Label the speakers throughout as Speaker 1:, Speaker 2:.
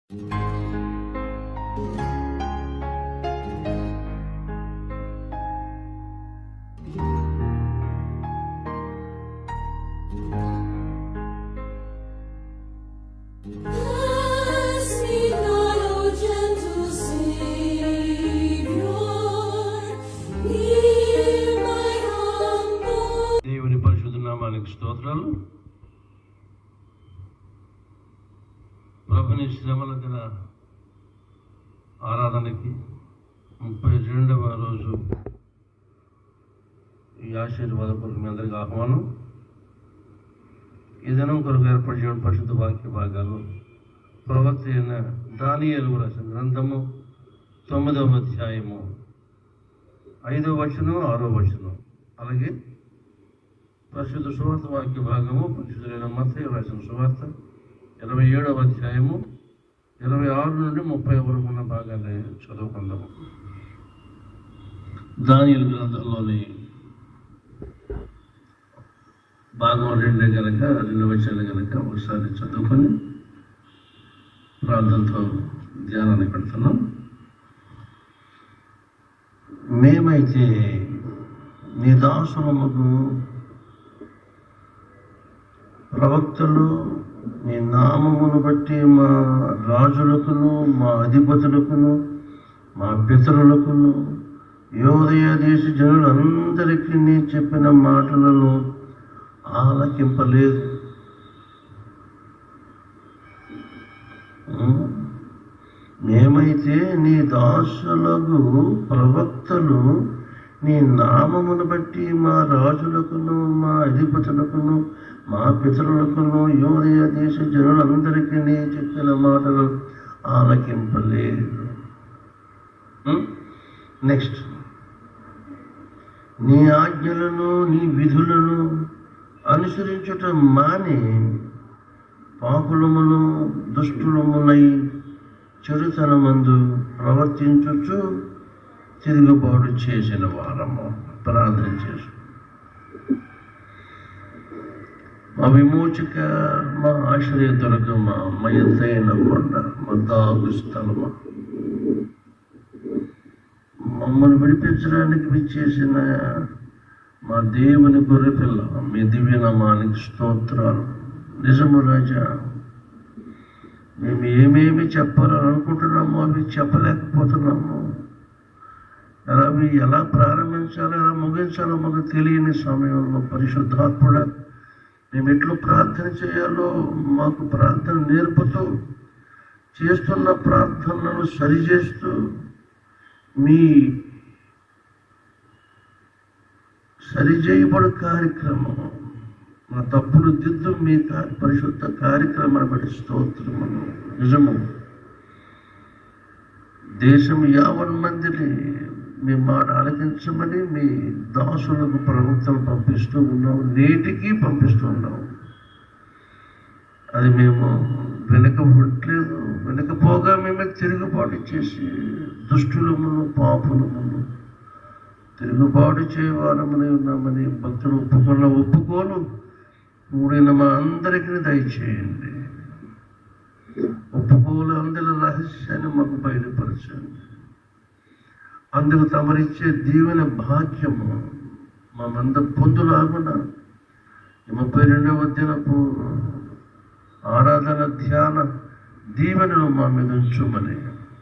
Speaker 1: దేవుని పరిశుద్ధ నామానికి స్తోత్రాలు. ప్రభుని శ్రమల దిన ఆరాధనకి 32వ రోజు ఈ ఆశీర్వాద కొరకు మీ అందరికీ ఆహ్వానం. ఈ దినం కొరకు ఏర్పడిన పరిశుద్ధ వాక్య భాగాలు ప్రవక్త అయిన దానియేలు రాసిన గ్రంథము 9వ అధ్యాయము 5వ వచనం 6వ వచనం, అలాగే పరిశుద్ధ సువార్త వాక్య భాగము పరిశుద్ధులైన మత్తయి రాసిన సువార్త 27వ అధ్యాయము 26 నుండి 30 వరకు ఉన్న భాగాన్ని చదువుకుందాము. దానియేలు గ్రంథంలోని భాగం 2 కనుక 2 వచనాలు కనుక ఒకసారి చదువుకొని ప్రార్థనతో ధ్యానాన్ని పెడుతున్నాం. మేమైతే నీ దాసులముకు ప్రవక్తలు నీ నామమును బట్టి మా రాజులకును మా అధిపతులకును మా పితరులకును యోదయ దేశ జనులందరికీ నీ చెప్పిన మాటలను ఆలకింపలేదు. మేమైతే నీ దాసులకు ప్రవక్తలు నీ నామమును బట్టి మా రాజులకును మా అధిపతులకును మా పితరులకును యోదయ దేశ జనులందరికీ నీ చెప్పిన మాటలు ఆలకింపలేదు. నెక్స్ట్, నీ ఆజ్ఞలను నీ విధులను అనుసరించుట మాని పాపులమును దుష్టులమునై చెడుతనమందు ప్రవర్తించుచు తిరుగుబాటు చేసిన వారము. ప్రార్థన చేసు. మా విమోచక, మా ఆశ్రయ దుర్గమ, మా ఎత్తైన కొండ, మా దాగు స్థలము, మమ్మల్ని విడిపించడానికి విచ్చేసిన మా దేవుని గొర్రెపిల్ల, మీ దివ్యనామానికి స్తోత్రాలు. నిజము రాజా, మేము ఏమేమి చెప్పాలని అనుకుంటున్నామో అవి చెప్పలేకపోతున్నాము. అవి ఎలా ప్రారంభించాలో ఎలా ముగించాలో మాకు తెలియని సమయంలో పరిశుద్ధాత్ముడా మేము ఎట్లు ప్రార్థన చేయాలో మాకు ప్రార్థన నేర్పుతూ, చేస్తున్న ప్రార్థనలను సరిచేస్తూ, మీ సరిచేయబడు కార్యక్రమం, మా తప్పులు దిద్దు మీ పరిశుద్ధ కార్యక్రమాన్ని బట్టి స్తోత్రములు. నిజము, దేశం 50 మందిని మీ మాట ఆలకించమని మీ దాసులకు ప్రవక్తలు పంపిస్తూ ఉన్నాం, నేటికి పంపిస్తూ ఉన్నాం. అది మేము వెనకపడలేదు. వెనకపోగా మేమే తిరుగుబాటు చేసి దుష్టులమును పాపులమును తిరుగుబాటు చేయవారమని ఉన్నామని భక్తులు ఒప్పుకోలు కూడిన మా అందరికీ దయచేయండి. ఒప్పుకోలు అందరి రహస్యాన్ని మాకు బయలుపరచండి. అందుకు తమరిచ్చే దీవెన భాగ్యము మా మంద పొందులాగున 32వ దినపు ఆరాధన ధ్యాన దీవెనలు మా మీద ఉంచుమని,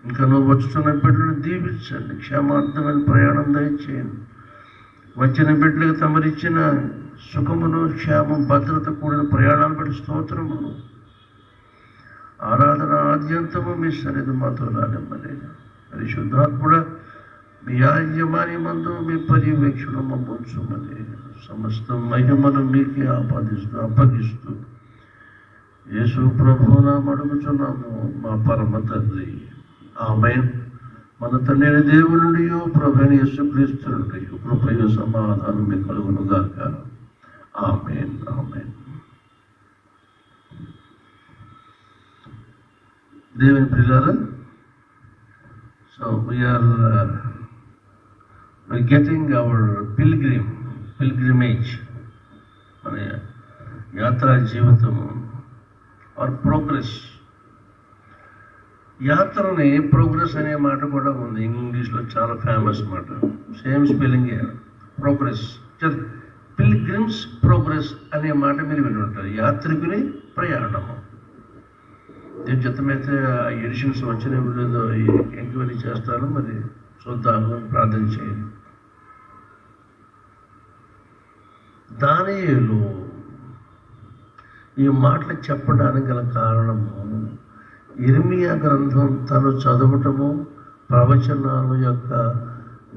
Speaker 1: ఇంకా నువ్వు వచ్చుతున్న బిడ్డలను దీవించండి. క్షేమార్థమైన ప్రయాణం దయచేయండి. వచ్చిన బిడ్డలకు తమరిచ్చిన సుఖమును క్షేమం భద్రత కూడిన ప్రయాణాలు బట్టి స్తోత్రములు. ఆరాధన ఆద్యంతము మీ సన్నిధి మాతో రానిమ్మని, పరిశుద్ధాత్ముడా మీ యాజమాన్యమందు మీ పర్యవేక్షణ ఉంచుమని, సమస్త మహిమను మీకే అప్పగిస్తూ యేసు ప్రభువున అడుగుచున్నాము మా పరమ తండ్రి. ఆమేన్. మన తండ్రి దేవుని నుండి ప్రభువైన యేసుక్రీస్తు నుండి కృపయు సమాధానం మీకు కలుగును గాక. ఆమేన్. ఆమేన్. దేవుని ప్రియులారా, so we are getting our pilgrimage, మన యాత్రా జీవితము, our progress. యాత్రని ప్రోగ్రెస్ అనే మాట కూడా ఉంది, ఇంగ్లీష్లో చాలా ఫేమస్ మాట, same spelling progress. Pilgrims progress అనే మాట మీరు విని ఉంటారు, యాత్రికుని ప్రయాణము. జతమైతే ఎడిషన్స్ వచ్చిన వీళ్ళు ఎంక్వైరీ చేస్తారు, మరి చూద్దాము, ప్రార్థన చేయండి. దానియేలు ఈ మాటలు చెప్పడానికి గల కారణము ఇర్మియా గ్రంథం తను చదవటము, ప్రవచనాల యొక్క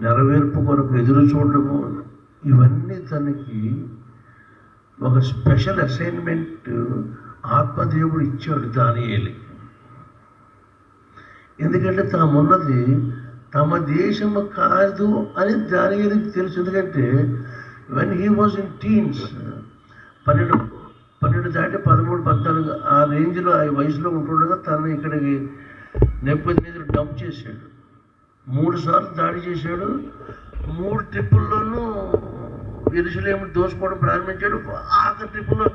Speaker 1: నెరవేర్పు కొరకు ఎదురు చూడటము, ఇవన్నీ తనకి ఒక స్పెషల్ అసైన్మెంట్ ఆత్మదేవుడు ఇచ్చాడు దానియేలుకి. ఎందుకంటే తామున్నది తమ దేశము కాదు అని దానియేలుకి తెలుసు. ఎందుకంటే when he was in teens, 12 దాటి 13, 14 ఆ రేంజ్లో, ఆ వయసులో ఉంటుండగా తను ఇక్కడికి నెప్పటి డంప్ చేశాడు. 3 సార్లు దాడి చేశాడు. 3 ట్రిప్పుల్లోనూ యెరూషలేము దోసుకోవడం ప్రారంభించాడు. ఆఖరి ట్రిప్పుల్లో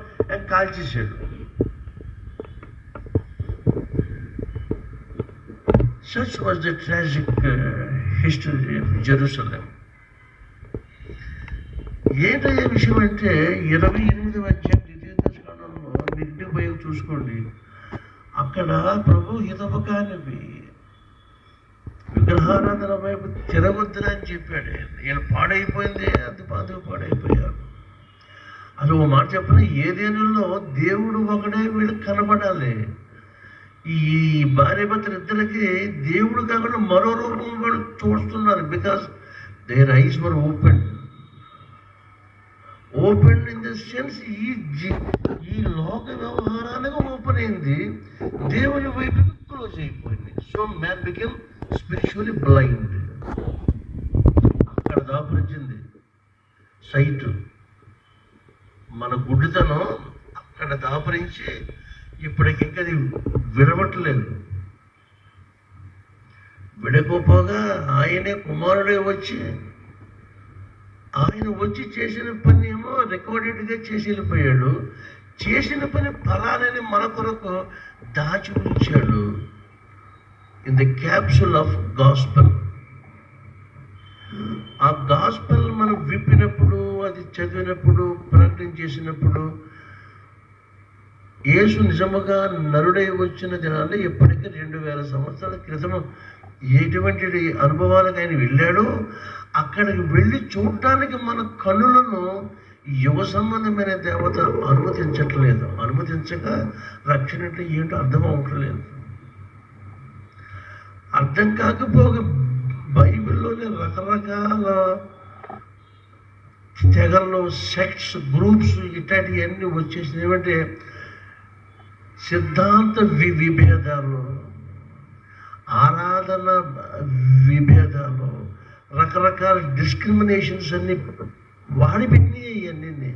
Speaker 1: కాల్చేశాడు. Such was the tragic history of Jerusalem. ఏంటయ్యే విషయం అంటే 28వ అధ్యాయం ద్వితీయోపదేశకాండంలో నిండి పోయి చూసుకోండి. అక్కడ ప్రభు హితపకానివి విగ్రహారాధన వైపు తిరగొద్దురా అని చెప్పాడు. ఈయన పాడైపోయింది, అందుకు పాడైపోయారు. అసలు ఒక మాట చెప్పిన, ఏదేనుల్లో దేవుడు ఒకడే వీళ్ళకి కనబడాలి. ఈ భార్యాభర్తలు ఇద్దరికి దేవుడు కాకుండా మరో రూపం కూడా చూస్తున్నారు. Because their eyes were open in the sense ఈ లోక వ్యవహారానికి ఓపెన్ అయింది, దేవుని వైపుకి క్లోజ్ అయిపోయింది. So man became spiritually blind. అక్కడ దాపురించింది సైటు, మన గుడ్డితనం అక్కడ దాపరించి ఇప్పటికి ఇంకా అది విడవట్లేదు. విడకపోగా ఆయనే కుమారుడే వచ్చి చేసిన పని ఏమో రికార్డెడ్గా చేసి వెళ్ళిపోయాడు. చేసిన పని ఫలాలని మన కొరకు దాచి ఉంచాడు in the capsule of gospel. ఆ గాస్పెల్ మనం విప్పినప్పుడు, అది చదివినప్పుడు, ప్రకటన చేసినప్పుడు, యేసు నిజముగా నరుడై వచ్చిన దినాల్లో ఎప్పటికీ 2000 సంవత్సరాల క్రితం ఎటువంటి అనుభవాలకు ఆయన వెళ్ళాడో అక్కడికి వెళ్ళి చూడటానికి మన కన్నులను యువ సంబంధమైన దేవత అనుమతించట్లేదు. అనుమతించక రక్షణ అంటే ఏంటో అర్థం అవ్వట్లేదు. అర్థం కాకపోగా బైబిల్లోనే రకరకాల తెగల్లో సెక్ట్స్, గ్రూప్స్ ఇట్లాంటివన్నీ వచ్చేసినాయి. ఏమంటే సిద్ధాంత విభేదాలు, ఆరాధన విభేదాలు, రకరకాల డిస్క్రిమినేషన్స్ అన్ని వాడిపెట్టినాయి ఇవన్నీ.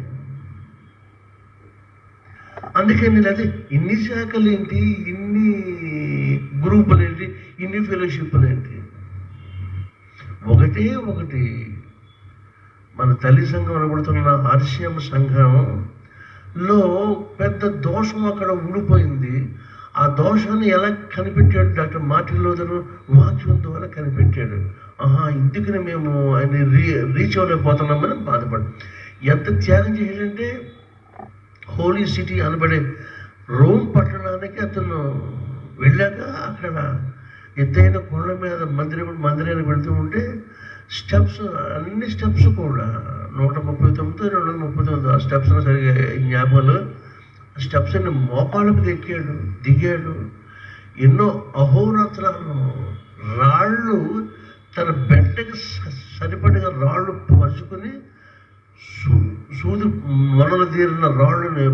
Speaker 1: అందుకని లేదా ఇన్ని శాఖలు ఏంటి, ఇన్ని గ్రూపులు ఏంటి, ఇన్ని ఫెలోషిప్లు ఏంటి? ఒకటి మన తల్లి సంఘం అనబడుతున్న ఆర్సిఎం సంఘంలో పెద్ద దోషం అక్కడ ఉండిపోయింది. ఆ దోషాన్ని ఎలా కనిపెట్టాడు డాక్టర్ మార్టిన్ లూథర్? వాక్యం ద్వారా కనిపెట్టాడు. ఇందుకని మేము ఆయన రీచ్ అవ్వలేకపోతున్నామని బాధపడు. ఎంత త్యాగం చేశాడంటే హోలీ సిటీ అనబడే రోమ్ పట్టణానికి అతను వెళ్ళాక అక్కడ ఎత్తైన కొండ మీద మందిరానికి వెళుతూ ఉంటే స్టెప్స్, అన్ని స్టెప్స్ కూడా 139, 239 ఆ స్టెప్స్ సరిగా జ్ఞాపకాలు. స్టెప్స్ అన్ని మోకాళ్ళకు దిగాడు. ఎన్నో అహోరాత్రాలు రాళ్ళు తన బెడ్డకి సరిపడిగా రాళ్ళు పరుచుకొని సూది మొనలు తీరిన రాళ్ళని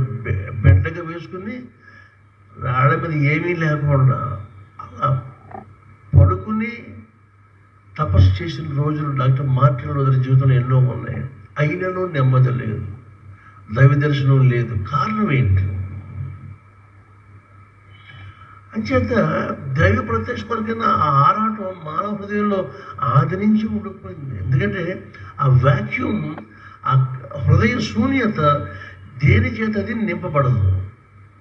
Speaker 1: బెడ్డగా వేసుకుని రాళ్ళ మీద ఏమీ లేకుండా అలా పడుకుని తపస్సు చేసిన రోజులు డాక్టర్ మార్టిన్ లూథర్ జీవితంలో ఎన్నో ఉన్నాయి. అయినను నెమ్మది లేదు, దైవ దర్శనం లేదు. కారణం ఏంటి? అంచేత దైవ ప్రత్యక్ష కొరకైనా ఆ ఆరాటం మానవ హృదయంలో ఆది నుంచి ఉండిపోయింది. ఎందుకంటే ఆ వాక్యూమ్, ఆ హృదయ శూన్యత దేని చేత అది నింపబడదు.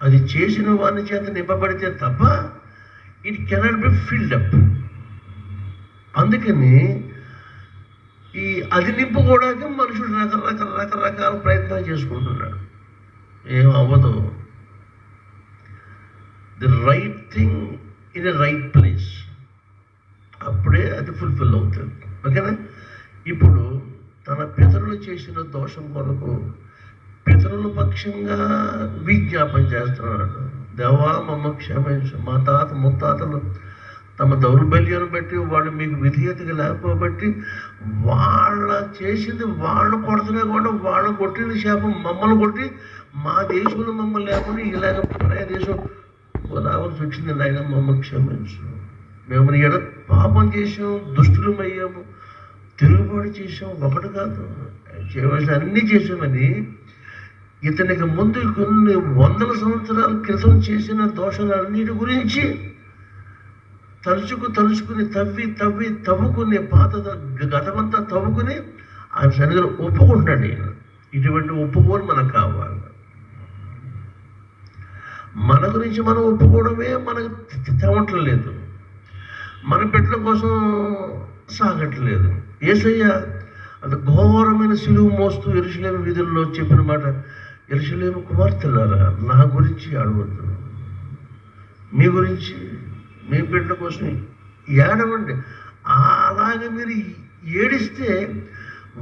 Speaker 1: అది చేసిన వాని చేత నింపబడితే తప్ప it cannot be filled up. అందుకని అది నింపుకోవడానికి మనుషుడు రకరకాల ప్రయత్నాలు చేసుకుంటున్నాడు. ఏం అవ్వదు. The right thing in a right place, అప్పుడే అది ఫుల్ఫిల్ అవుతుంది. ఓకేనా? ఇప్పుడు తన పితరులు చేసిన దోషం కొరకు పితరుల పక్షంగా విజ్ఞాపన చేస్తున్నాడు. దేవా మమ్మ క్షమించు, మా తాత ముత్తాతలు తమ దౌర్బల్యాన్ని బట్టి వాళ్ళు మీకు విధేయతగా లేకపోబట్టి వాళ్ళ చేసింది వాళ్ళు కొడుతున్నా కూడా వాళ్ళు కొట్టిన శాపం మమ్మల్ని కొట్టి మా దేశంలో మమ్మల్ని లేకుండా ఇలాగ పరాయ దేశం రావాల్సి వచ్చింది. నాయన మమ్మ క్షమించు, మేము ఎడ పాపం చేసాం, దుష్టులమయ్యాము, తిరుగుబాటు చేసాం, ఒకటి కాదు చేయవలసిన అన్నీ చేసామని ఇతనికి ముందు కొన్ని వందల సంవత్సరాల క్రితం చేసిన దోషాలన్నిటి గురించి తలుచుకుని తవ్వుకుని పాత గతమంతా తవ్వుకుని ఆయన సన్నిధిలో ఒప్పుకుంటాడు. ఇటువంటి ఒప్పుకోని మనకు కావాలి. మన గురించి మనం ఒప్పుకోవడమే మనకు తెవట్లేదు, మన బిడ్డల కోసం సాగట్లేదు. యేసయ్య అంత ఘోరమైన సిలువు మోస్తూ యెరూషలేము వీధుల్లో చెప్పిన మాట, యెరూషలేము కుమార్తెలారా నా గురించి అడగద్దు, మీ గురించి మీ బిడ్డల కోసం ఏడవండి. అలాగే మీరు ఏడిస్తే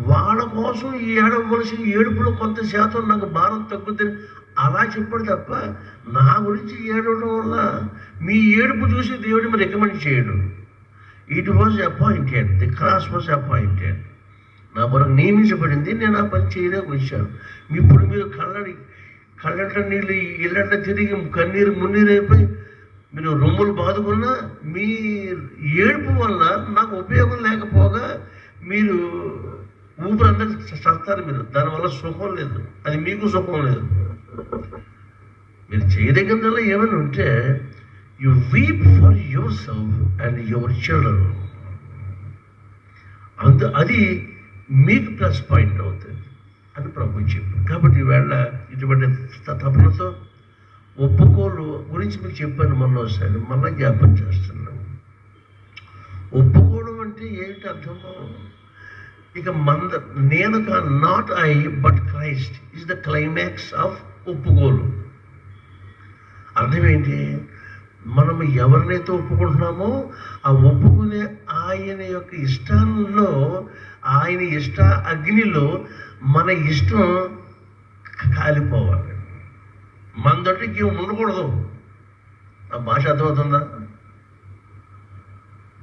Speaker 1: వాళ్ళ కోసం ఏడవలసిన ఏడుపులో కొంత శాతం నాకు భారం తగ్గుతుంది అలా చెప్పాడు తప్ప నా గురించి ఏడవడం వల్ల మీ ఏడుపు చూసి దేవుడు మీరు రికమెండ్ చేయడు. It was appointed, the cross was appointed. నా కొరకు నియమించబడింది, నేను ఆ పని చేయడానికి వచ్చాను. ఇప్పుడు మీరు కళ్ళంట నీళ్ళు ఇళ్ళంట తిరిగి కన్నీరు మున్నీరు అయిపోయి మీరు రొమ్ములు బాదుకున్నా మీ ఏడుపు వల్ల నాకు ఉపయోగం లేకపోగా మీరు ఊపిరందరూ చస్తారు. మీరు దానివల్ల సుఖం లేదు, అది మీకు సుఖం లేదు. మీరు చేయదగినలో ఏమైనా ఉంటే you weep for yourself and your children. అది మీకు ప్లస్ పాయింట్ అవుతుంది అని ప్రభు చెప్పారు. కాబట్టి ఈవేళ ఇటువంటి తపనతో ఒప్పుకోలు గురించి మీకు చెప్పాను మొన్నోసారి, మళ్ళీ జ్ఞాపం చేస్తున్నాను. ఒప్పుకోవడం అంటే ఏంటి అర్థము? ఇక నేను not I but Christ is the climax of ఒప్పుకోలు. అర్థం ఏంటి? మనం ఎవరినైతే ఒప్పుకుంటున్నామో ఆ ఒప్పుకునే ఆయన యొక్క ఇష్టాల్లో, ఆయన ఇష్ట అగ్నిలో మన ఇష్టం కాలిపోవాలి. మన దొరికి ఉండకూడదు. ఆ భాష అర్థమవుతుందా?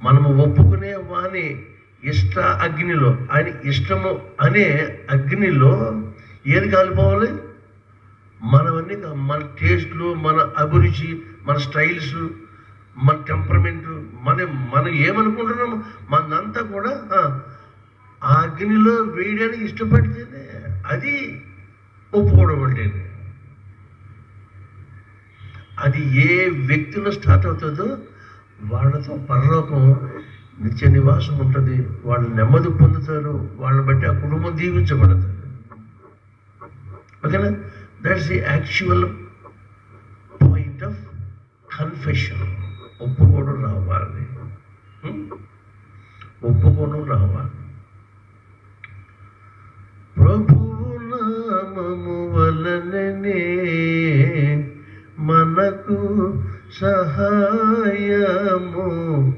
Speaker 1: మనము ఒప్పుకునే వాని ఇష్ట అగ్నిలో, ఆయన ఇష్టము అనే అగ్నిలో ఏది కాలిపోవాలి? మనవన్నీ, మన టేస్ట్లు, మన అభిరుచి, మన స్టైల్స్, మన టెంపరమెంట్, మనం ఏమనుకుంటున్నాము మనంతా కూడా ఆ అగ్నిలో వేయడానికి ఇష్టపడితేనే అది ఒప్పుకోవడం అంటే. అది ఏ వ్యక్తిలో స్టార్ట్ అవుతుందో వాళ్ళతో పరలోకం నిత్య నివాసం ఉంటుంది, వాళ్ళు నెమ్మది పొందుతారు, వాళ్ళని బట్టి ఆ కుటుంబం దీవించబడతారు. ఓకేనా? That's the actual point of confession. ఒప్పుకోవడం రావాలి, ఒప్పుకోవడం రావాలి. ప్రభువు నామము వలననే మనకు సహాయము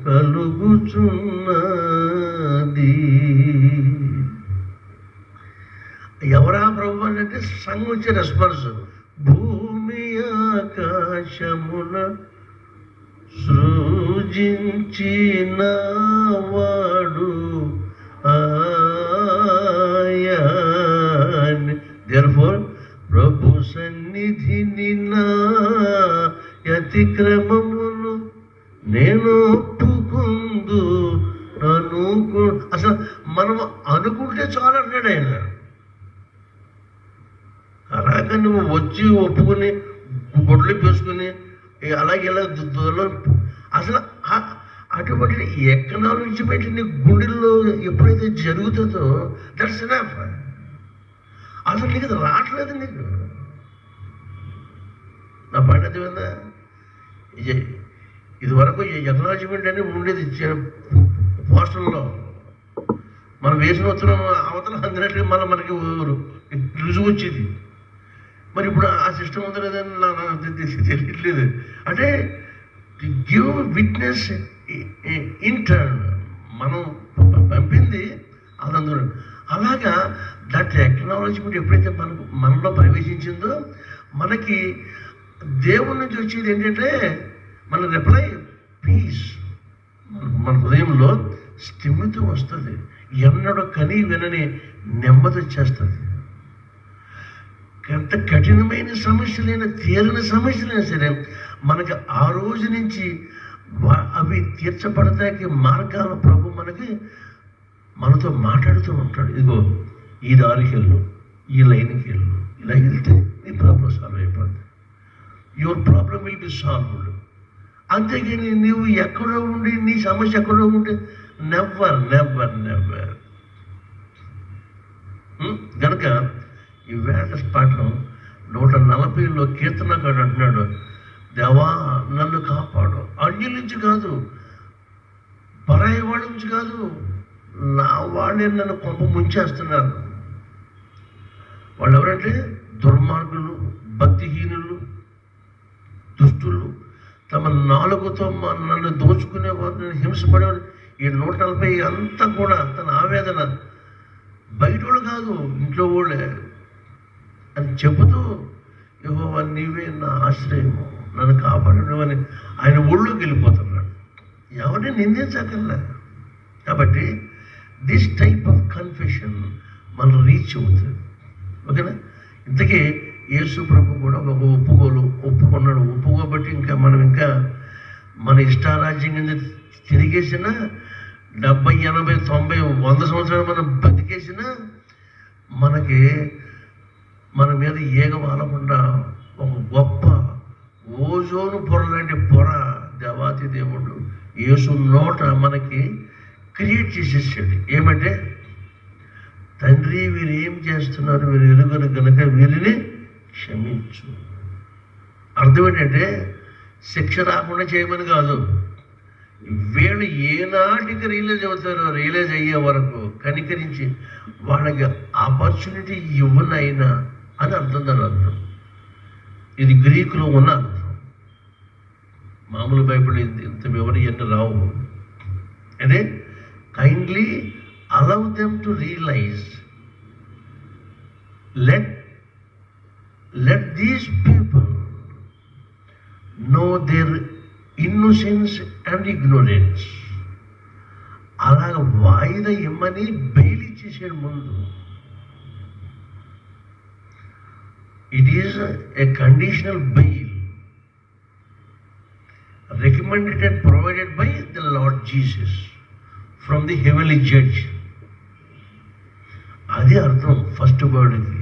Speaker 1: కలుగుచున్నది. ఎవరా ప్రభు అంటే సంఘం వచ్చే రెస్పాన్స్. భూమి ఆకాశమున సృజించిన వాడు ఆయన. దేర్ఫోర్ ప్రభు సన్నిధిని నా అతిక్రమమును నేను ఒప్పుకుందు. అసలు మనం అనుకుంటే చాలు అన్నాడు ఆయన. అలాగే నువ్వు వచ్చి ఒప్పుకుని గొడ్లు పేసుకుని అలాగే ఇలా అసలు అటువంటి ఎకనాలజీ పెట్టి నీ గుండెల్లో ఎప్పుడైతే జరుగుతుందో దట్స్ ఎనఫ్. అసలు నీకు అది రావట్లేదు. నీకు నా పండిత ఇదివరకు ఎక్నాలజ్మెంట్ అని ఉండేది పోస్టర్లో, మనం వేసిన ఉత్తరం అవతల అందినట్టు మళ్ళీ మనకి రుజువు వచ్చేది. మరి ఇప్పుడు ఆ సిస్టమ్ ఉందో లేదని నాకు తెలియట్లేదు. అంటే గివ్ విట్నెస్ ఇన్ టర్న్, మనం పంపింది అదందరూ. అలాగా దట్ ఎక్నాలజ్మెంట్ ఎప్పుడైతే మనలో ప్రవేశించిందో మనకి దేవుడి నుంచి వచ్చేది ఏంటంటే మన రిప్లై పీస్. మన హృదయంలో స్థిమితం వస్తుంది, ఎన్నడూ కని వినని నెమ్మది వచ్చేస్తుంది. ఎంత కఠినమైన సమస్యలైనా, తీరిన సమస్యలైనా సరే మనకి ఆ రోజు నుంచి అవి తీర్చబడతానికి మార్గాలు ప్రభు మనతో మాట్లాడుతూ ఉంటాడు. ఇదిగో ఈ దారికి వెళ్ళు, ఈ లైన్కి వెళ్ళు, ఇలా వెళ్తే నీ ప్రాబ్లం సాల్వ్ అయిపోతుంది, your problem will be solved. అంతేగాని నువ్వు ఎక్కడో ఉండి నీ సమస్య ఎక్కడో ఉంటే నెవర్ నెవర్ నెవర్. కనుక ఈ వేట పాఠం 140లో కీర్తనకాడు అంటున్నాడు, దేవా నన్ను కాపాడు, అన్యుల నుంచి కాదు, పరాయి వాళ్ళ నుంచి కాదు, నా వాళ్ళే నన్ను కొంప ముంచేస్తున్నారు. వాళ్ళు ఎవరంటే దుర్మార్గులు, భక్తిహీనులు, దుష్టులు, తమ నాలుగుతో నన్ను దోచుకునేవారు, నేను హింసపడేవారు. ఈ 140 అంతా కూడా తన ఆవేదన బయట వాళ్ళు కాదు, ఇంట్లో వాళ్ళే అని చెబుతూ, యెహోవా నీవే నా ఆశ్రయము, నన్ను కాపాడడం అని ఆయన ఊళ్ళోకి వెళ్ళిపోతున్నాడు. ఎవరిని నిందించకల్లా. కాబట్టి దిస్ టైప్ ఆఫ్ కన్ఫెషన్ మనం రీచ్ అవుతుంది. ఓకేనా? ఇంతకీ యేసు ప్రభు కూడా ఒక ఒప్పుకున్నాడు. ఒప్పుకోబట్టి ఇంకా మనం ఇంకా మన ఇష్టారాజ్యం కింద తిరిగేసిన 70, 80, 90, 100 సంవత్సరాలు మనం బతికేసిన మనకి మన మీద ఏగ వాలకుండా ఒక గొప్ప ఓజోను పొర లాంటి పొర దేవాతి దేవుడు యేసు నోట మనకి క్రియేట్ చేసేసాడు. ఏమంటే, తండ్రి వీరు ఏం చేస్తున్నారు, వీరు ఎరుగరు కనుక వీరిని క్షమించు. అర్థం ఏంటంటే శిక్ష రాకుండా చేయమని కాదు, వీళ్ళు ఏనాటికి రియలైజ్ అవుతారో రియలైజ్ అయ్యే వరకు కనికరించి వాళ్ళకి ఆపర్చునిటీ ఇవ్వనైనా అని అర్థం. దాని అర్థం ఇది గ్రీకులో ఉన్న అర్థం. మామూలు బైబిల్ ఇంత వివరణ ఎన్ని రావు. అంటే kindly allow them to realise, let these people know their innocence and ignorance. అలాగ వాయిదా ఇమ్మని బెయిల్ ఇచ్చేసాడు ముందు. It is a conditional bail recommended and provided by the Lord Jesus from the heavenly judge. అది అర్థం ఫస్ట్ వర్డ్కి.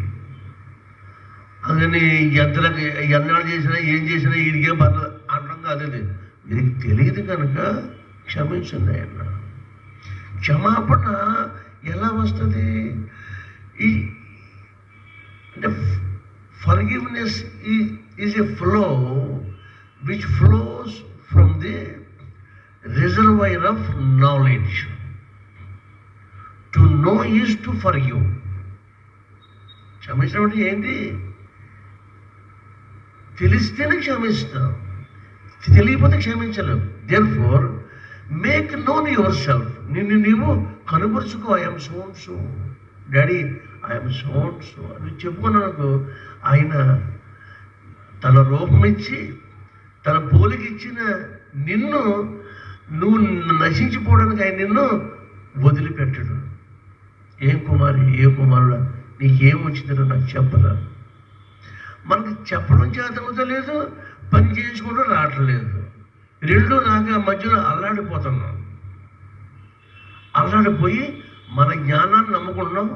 Speaker 1: అందుకని ఎంతలకు ఎన్నాళ్ళు చేసినా ఏం చేసినా వీడికే పర్లేదు అర్థం కాదు. వీరికి తెలియదు కనుక క్షమించండి ఆయన. క్షమాపణ ఎలా వస్తుంది అంటే forgiveness is a flow which flows from the reservoir of knowledge. To know is to forgive. క్షమించడం అంటే ఏంటి? తెలిస్తేనే క్షమిస్తాం, తెలియకపోతే క్షమించలేవు. Therefore make known yourself. నిన్ను నీవు కనుపరుచుకో. I am so and so daddy, I am so and so అని చెప్పుకున్నాను. ఆయన తన రూపం ఇచ్చి తన పోలికి ఇచ్చిన నిన్ను నువ్వు నశించిపోవడానికి ఆయన నిన్ను వదిలిపెట్టడు. ఏ కుమారి, ఏ కుమారుడా, నీకేం వచ్చిందో నాకు చెప్పరా. మనకు చెప్పడం చేతవుతలేదు, పని చేసుకుంటూ రావట్లేదు. రెండు రాక మధ్యలో అల్లాడిపోతున్నాం. అల్లాడిపోయి మన జ్ఞానాన్ని నమ్ముకుంటున్నాం,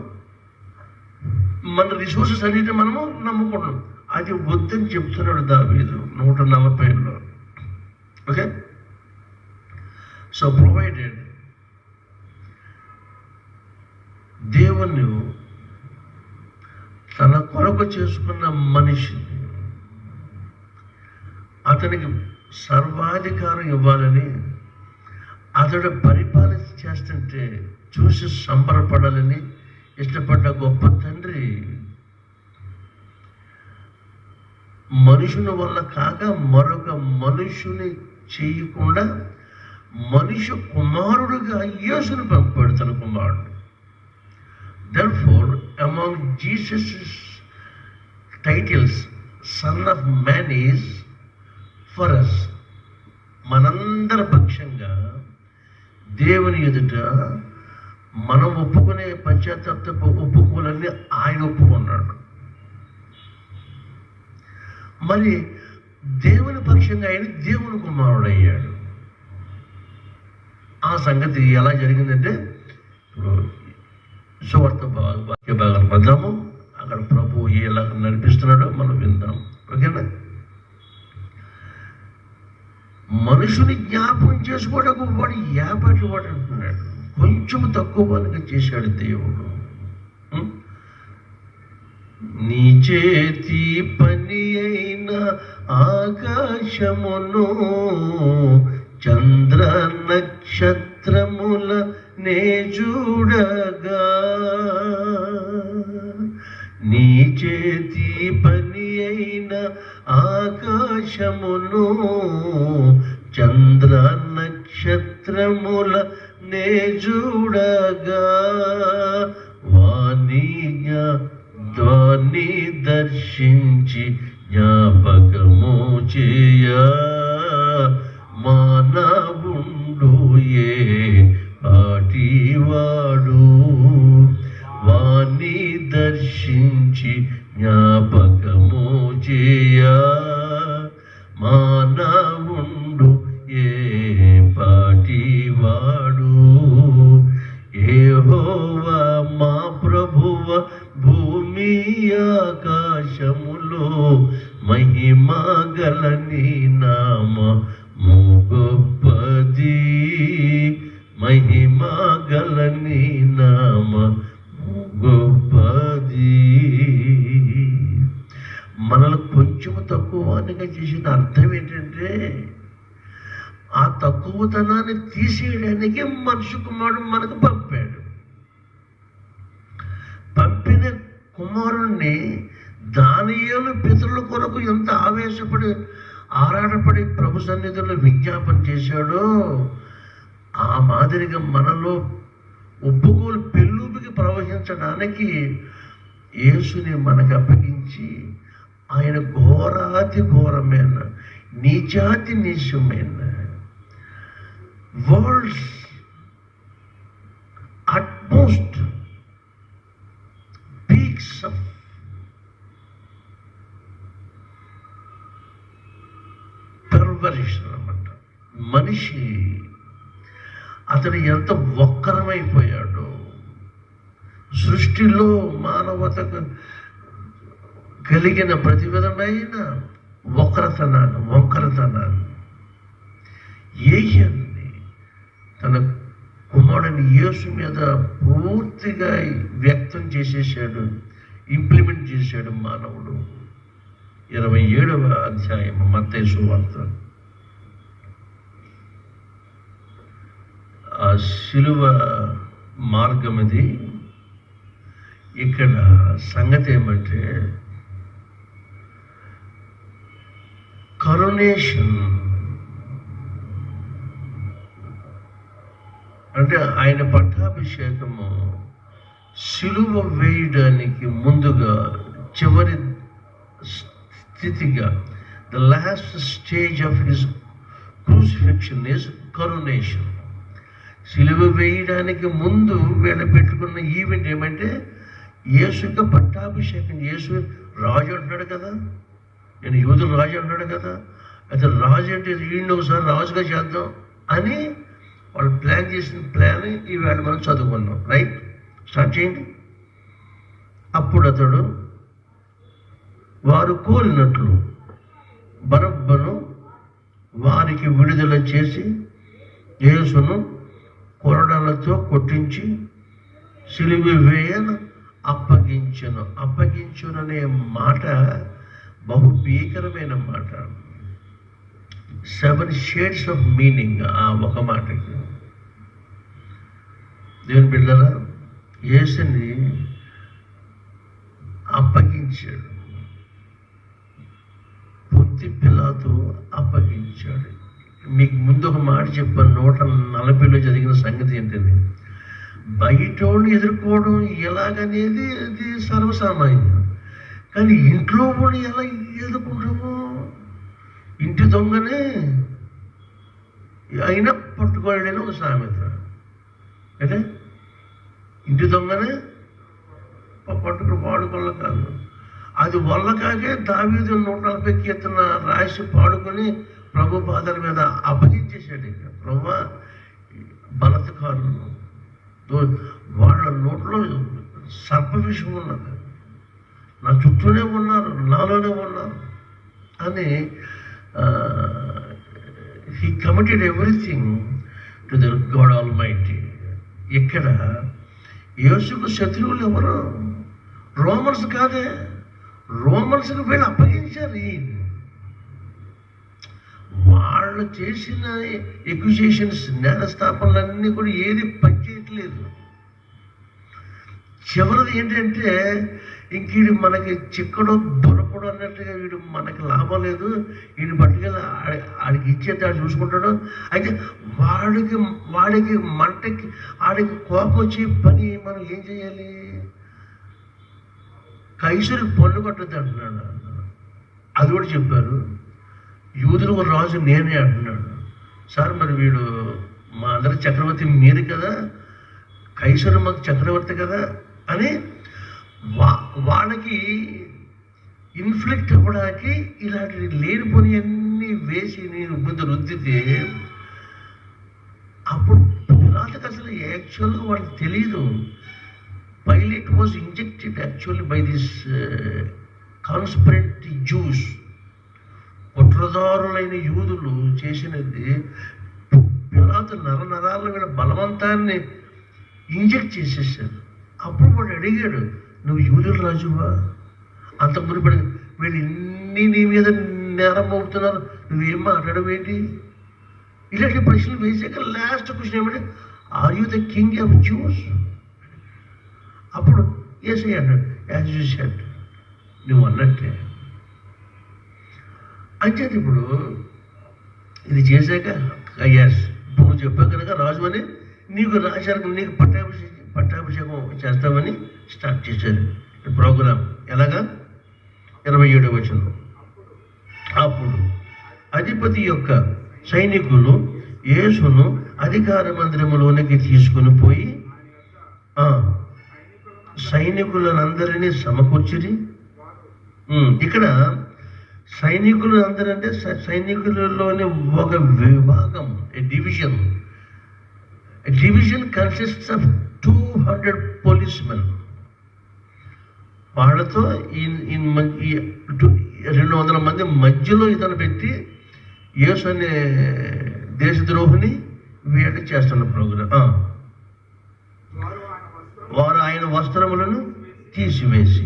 Speaker 1: మన రిసోర్సెస్ అన్నిటిని మనము నమ్ముకుంటున్నాం. అది వద్దని చెప్తున్నాడు దావీదు 140లో. ఓకే, సో ప్రొవైడెడ్ దేవుని తన కొరకు చేసుకున్న మనిషిని, అతనికి సర్వాధికారం ఇవ్వాలని, అతడు పరిపాలన చేస్తుంటే చూసి సంబరపడాలని ఇష్టపడ్డ గొప్ప తండ్రి మనుషుని వల్ల కాక మరొక మనుషుని చేయకుండా మనుష్య కుమారుడుగా యేసుని పంపాడు, తన కుమారుడు. Therefore, among Jesus' titles, Son of Man is for us. మనందరి పక్షంగా దేవుని ఎదుట మనం ఒప్పుకునే పశ్చాత్తాప ఒప్పుకోలన్నీ ఆయన ఒప్పుకున్నాడు. మరి దేవుని పక్షంగా ఆయన దేవుని కుమారుడు అయ్యాడు. ఆ సంగతి ఎలా జరిగిందంటే, ఇప్పుడు సువార్త వాక్య భాగాలు పద్దాము, అక్కడ ప్రభు ఎలా నడిపిస్తున్నాడో మనం విందాం. ఓకేనా? మనుషుని జ్ఞాపకం చేసుకోవడానికి వాడు ఏపాటి వాడు అంటున్నాడు. కొంచెం తక్కువ పనిగా చేశాడు దేవుడు. నీ చేతి పని అయిన ఆకాశమును చంద్ర నక్షత్రముల నే చూడగా, నీ చేతి పని అయిన ఆకాశమును చంద్ర నక్షత్రముల నే చూడగా, వాణి దర్శించి జ్ఞాపకము చేయ మానవుండు ఏ పాటివాడు, వాణి దర్శించి జ్ఞాపకము చేయ మానవుండు ఏ పాటివాడు. యెహోవా మా ప్రభువ భూమి ఆకాశములో మహిమ గల నీ నామము గొప్పది, మహిమ గల నీ నామము గొప్పది. మనల్ని కొంచెం తక్కువగా చేసిన అర్థం ఏంటంటే, ఆ తక్కువతనాన్ని తీసేయడానికి మనిషి కుమారుడు మనకు పంపాడు. పంపిన కుమారుణ్ణి దానియేలు పితరుల కొరకు ఎంత ఆవేశపడి ఆరాటపడి ప్రభు సన్నిధిలో విజ్ఞాపన చేశాడో, ఆ మాదిరిగా మనలో ఒప్పుకోలు పెళ్ళుబికి ప్రవహించడానికి యేసుని మనకు అప్పగించి ఆయన ఘోరాతి ఘోరమైన నీచాతి నీచమైన world's utmost peaks of perversion అన్నమాట. మనిషి అతను ఎంత వక్రమైపోయాడో, సృష్టిలో మానవతకు కలిగిన ప్రతి విధమైన వంకరతనాన్ని యేసుని తన కుమారుని యేసు మీద పూర్తిగా వ్యక్తం చేసేసాడు, ఇంప్లిమెంట్ చేశాడు మానవుడు. 27వ అధ్యాయం మత్తయి సువార్త. ఆ శిలువ మార్గం ఇది. ఇక్కడ సంగతి ఏమంటే, కరుణేషన్ అంటే ఆయన పట్టాభిషేకము శిలువ వేయడానికి ముందుగా చివరి స్థితిగా, the last stage of his crucifixion is coronation. శిలువ వేయడానికి ముందు వీళ్ళు పెట్టుకున్న ఈవెంట్ ఏమంటే, యేసు యొక్క పట్టాభిషేకం. యేసు రాజు అంటున్నాడు కదా, నేను యూదుల రాజు అంటున్నాడు కదా, అయితే రాజు అంటే ఈయన ఒకసారి రాజుగా చేద్దాం అని వాళ్ళు ప్లాన్ చేసిన ప్లాన్ ఈవేళ మనం చదువుకున్నాం. రైట్, స్టార్ట్ చేయండి. అప్పుడు అతడు వారు కోరినట్లు బరబ్బను వారికి విడుదల చేసి యేసును కొరడాలతో కొట్టించి సిలువ వేయను అప్పగించుననే మాట బహు భీకరమైన మాట. 7 షేడ్స్ ఆఫ్ మీనింగ్ ఆ ఒక మాటకి. దేవుని బిడ్డలారా, యేసుని అప్పగించాడు, పొంతి పిలాతు అప్పగించాడు. మీకు ముందు ఒక మాట చెప్పాను, 140లో జరిగిన సంగతి ఏంటండి. బయటోడిని ఎదుర్కోవడం ఎలాగనేది అది సర్వసామాన్యం. కానీ ఇంట్లో కూడా ఎలా ఎదుర్కొంటాము? ఇంటి దొంగనే అయినా పట్టుకోలేని ఒక సామెత అంటే, ఇంటి దొంగనే పట్టుకుని పాడుకోళ్ళ కాదు. అది వల్ల కాకే దావీదు 140 కీర్తన రాసి పాడుకొని ప్రభు పాదాల మీద అప్పగించేశాడు. ఇక ప్రభు బలత్కారులు వాళ్ళ నోట్లో సర్ప విషయం ఉన్నది, నా చుట్టూనే ఉన్నారు, నాలోనే ఉన్నారు అని he committed everything to the God almighty. ఇక్కడ యేసుకు శత్రువులు ఎవరు? రోమన్స్ కాదే, రోమన్స్కి వీళ్ళు అప్పగించారు. వాళ్ళు చేసిన ఎక్యుజేషన్స్, నేరస్థాపనలన్నీ కూడా ఏది పనిచేయట్లేదు. చివరిది ఏంటంటే, ఇంక వీడు మనకి చిక్కడం దొరకడం అన్నట్టుగా, వీడు మనకి లాభం లేదు, వీడిని పట్టుకెళ్ళి ఆడికి ఇచ్చేది ఆడు చూసుకుంటాడు. అయితే వాడికి మంటకి ఆడికి కోపం వచ్చే పని మనం ఏం చేయాలి? కైసరికి పన్ను కట్టద్దు అంటున్నాడు. అది కూడా చెప్పారు. యూదులకు రాజు నేనే అంటున్నాడు. సార్ మరి వీడు మా అందరి చక్రవర్తి మీరు కదా, కైసరు మాకు చక్రవర్తి కదా అని వాళ్ళకి ఇన్ఫ్లిక్ట్ అవ్వడానికి ఇలాంటి లేనిపోని అన్నీ వేసి నేను ముందు రుద్దితే, అప్పుడు పిలాతుకు అసలు యాక్చువల్గా వాళ్ళకి తెలియదు. Pilate was injected actually by this conspirant Jews. కుట్రదారులైన యూదులు చేసినది పిలాతు నరాల మీద బలవంతాన్ని ఇంజెక్ట్ చేసేసారు. అప్పుడు వాడు అడిగాడు, నువ్వు యూదుల రాజువా? అంత మునిపడి వీళ్ళు ఇన్ని నీ మీద నేరం మోపుతున్నారు, నువ్వేం మాట్లాడడం ఏంటి? ఇలాంటి ప్రశ్నలు వేసాక లాస్ట్ క్వశ్చన్ ఏమంటే, are you the king of Jews? అప్పుడు ఎస్ అన్నాడు, యాజ్ యూ సెడ్, నువ్వు అన్నట్టే. అంటే ఇప్పుడు ఇది చేశాక ఎస్ నువ్వు చెప్పావు కనుక రాజు అని నీకు రాశారు, నీకు పట్టాభిషేకం చేస్తామని స్టార్ట్ చేశారు ప్రోగ్రాం. ఎలాగా? 27వ వచనం. అప్పుడు అధిపతి యొక్క సైనికులు యేసును అధికార మందిరములోనికి తీసుకుని పోయి సైనికులందరినీ సమకూర్చిరి. ఇక్కడ సైనికులు అందరంటే సైనికులలోని ఒక విభాగం, డివిజన్ కన్సిస్ట్స్ ఆఫ్ 200 పోలీస్మెన్. వాళ్ళతో 200 మంది మధ్యలో ఇతను పెట్టి యేసు అనే దేశద్రోహిని వేట చేస్తున్న ప్రోగ్రాం. వారు ఆయన వస్త్రములను తీసివేసి,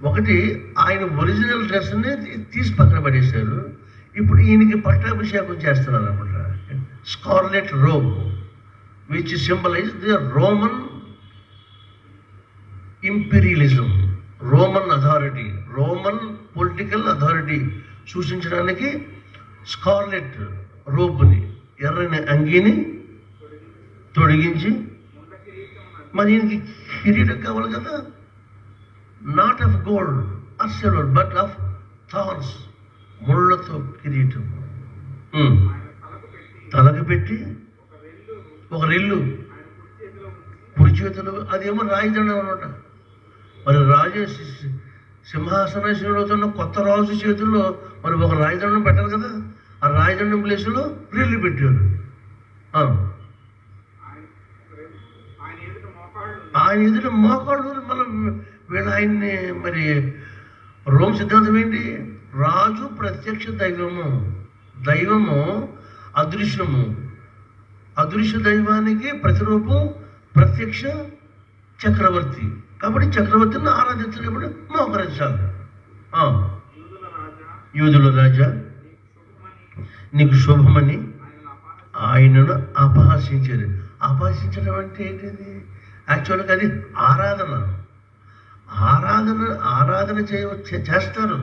Speaker 1: ఒకటి ఆయన ఒరిజినల్ డ్రెస్ని తీసి పక్కన పడేశారు. ఇప్పుడు ఈయనకి పట్టాభిషేకం చేస్తున్నారు అనమాట. Scarlet robe which symbolize the Roman imperialism, Roman authority, Roman political authority సూచించడానికి స్కార్లెట్ రోబ్ని, ఎర్రని అంగీని తొడిగించి, మరి ఈయనకి కిరీటం కావాలి కదా, not of gold or silver but of thorns, ముళ్ళతో కిరీటం తలకు పెట్టి, ఒక రెల్లు కుడి చేతులు, అదేమో రాయిదండం అనమాట. మరి రాజు సింహాసనాసీనుడవుతున్న కొత్త రాజు చేతుల్లో మరి ఒక రాయిదండం పెట్టాలి కదా, ఆ రాయిదండం ప్లేసులో రెల్లు పెట్టారు. ఆయన ఎదుట మోకాళ్ళు. మనం వీళ్ళు ఆయన్ని మరి రోమ్ సిద్ధాంతం ఏంటి? రాజు ప్రత్యక్ష దైవము అదృశ్యము, అదృశ్య దైవానికి ప్రతిరూపం ప్రత్యక్ష చక్రవర్తి. కాబట్టి చక్రవర్తిని ఆరాధించినప్పుడు మోకరించాలి. యూదుల రాజా నీకు శుభమని ఆయనను అపహసించారు. అపహసించడం అంటే ఏంటిది? యాక్చువల్గా అది ఆరాధన చేస్తారు.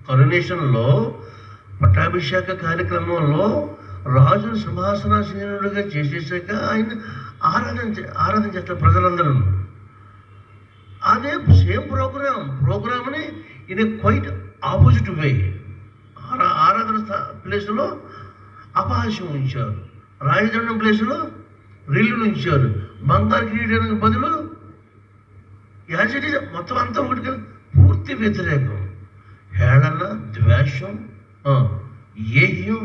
Speaker 1: కరుణేషన్లో పట్టాభిషేక కార్యక్రమంలో రాజు సింహాసనాసీనుడిగా చేసేసాక ఆయన ఆరాధన చేస్తారు ప్రజలందరూ. అదే సేమ్ ప్రోగ్రామ్ని ఇన్ ఏ క్వైట్ ఆపోజిట్ వే ఆరాధన ప్లేస్లో అపహాస్యం ఉంచారు, రాజదండం ప్లేస్లో రిల్లు ఉంచారు, బంగారు కిరీటానికి బదులు యాసిటీ మొత్తం అంతా ఒకటి పూర్తి వ్యతిరేకం. హేళన, ద్వేషం, ఏహ్యం,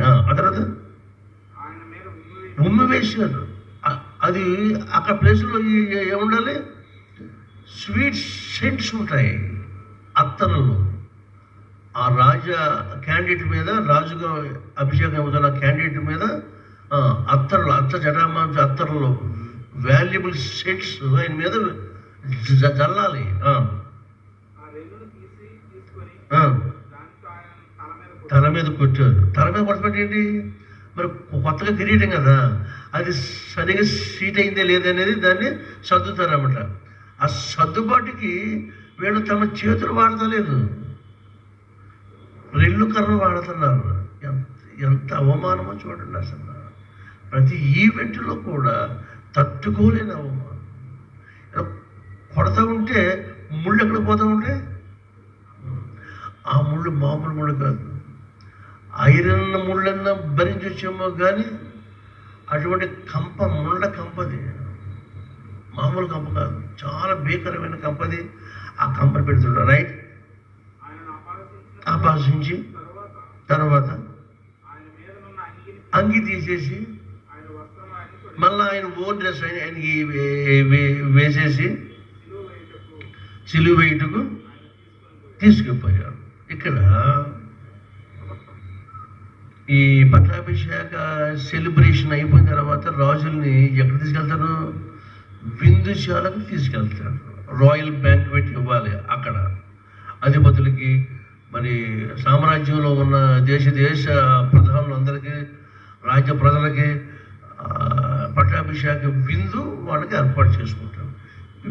Speaker 1: ఆ తర్వాత ఉమ్మి వేశారు. అది అక్కడ ప్లేస్లో ఏముండాలి? స్వీట్ సెంట్స్ ఉంటాయి అత్తర్లలో. ఆ క్యాండిడేట్ మీద, రాజుగా అభిషేకం అవుతున్న క్యాండిడేట్ మీద అత్తర్లలో వాల్యుబుల్ సెంట్స్ ఆయన మీద చల్లాలి. తల మీద కొట్టారు. తల మీద కొట్టబట్టి ఏంటి? మరి కొత్తగా కిరీటం కదా, అది సరిగా సీట్ అయిందే లేదనేది దాన్ని సర్దుతారన్నమాట. ఆ సర్దుబాటుకి వీళ్ళు తమ చేతులు వాడతలేదు, రెల్లు కర్ర వాడుతున్నారు. ఎంత అవమానమో చూడండి. అసలు ప్రతి ఈవెంట్లో కూడా తట్టుకోలేని అవమానం. కొడతా ఉంటే ముళ్ళు ఎక్కడ పోతూ ఉంటే ఆ ముళ్ళు మామూలు ముళ్ళు కాదు. ఐరన్ ముళ్ళన్నా భరించొచ్చేమో కానీ అటువంటి ముళ్ళ కంపది మామూలు కంప కాదు, చాలా భీకరమైన కంపది. ఆ కంపని పెడుతున్నాడు. రైట్, అపహసించి తర్వాత అంగి తీసేసి మళ్ళీ ఆయన ఓన్ డ్రెస్ ఆయనకి వేసేసి సిలువ వేయుటకు తీసుకుపోయారు. ఇక్కడ ఈ పట్టాభిషేక సెలబ్రేషన్ అయిపోయిన తర్వాత రాజుల్ని ఎక్కడ తీసుకెళ్తారు? విందుశాలకు తీసుకెళ్తారు. రాయల్ బ్యాంక్వెట్ ఇవ్వాలి అక్కడ అధిపతులకి, మరి సామ్రాజ్యంలో ఉన్న దేశ ప్రధానులందరికీ, రాజ్య ప్రజలకి పట్టాభిషేక విందు వాళ్ళకి ఏర్పాటు చేసుకుంటారు.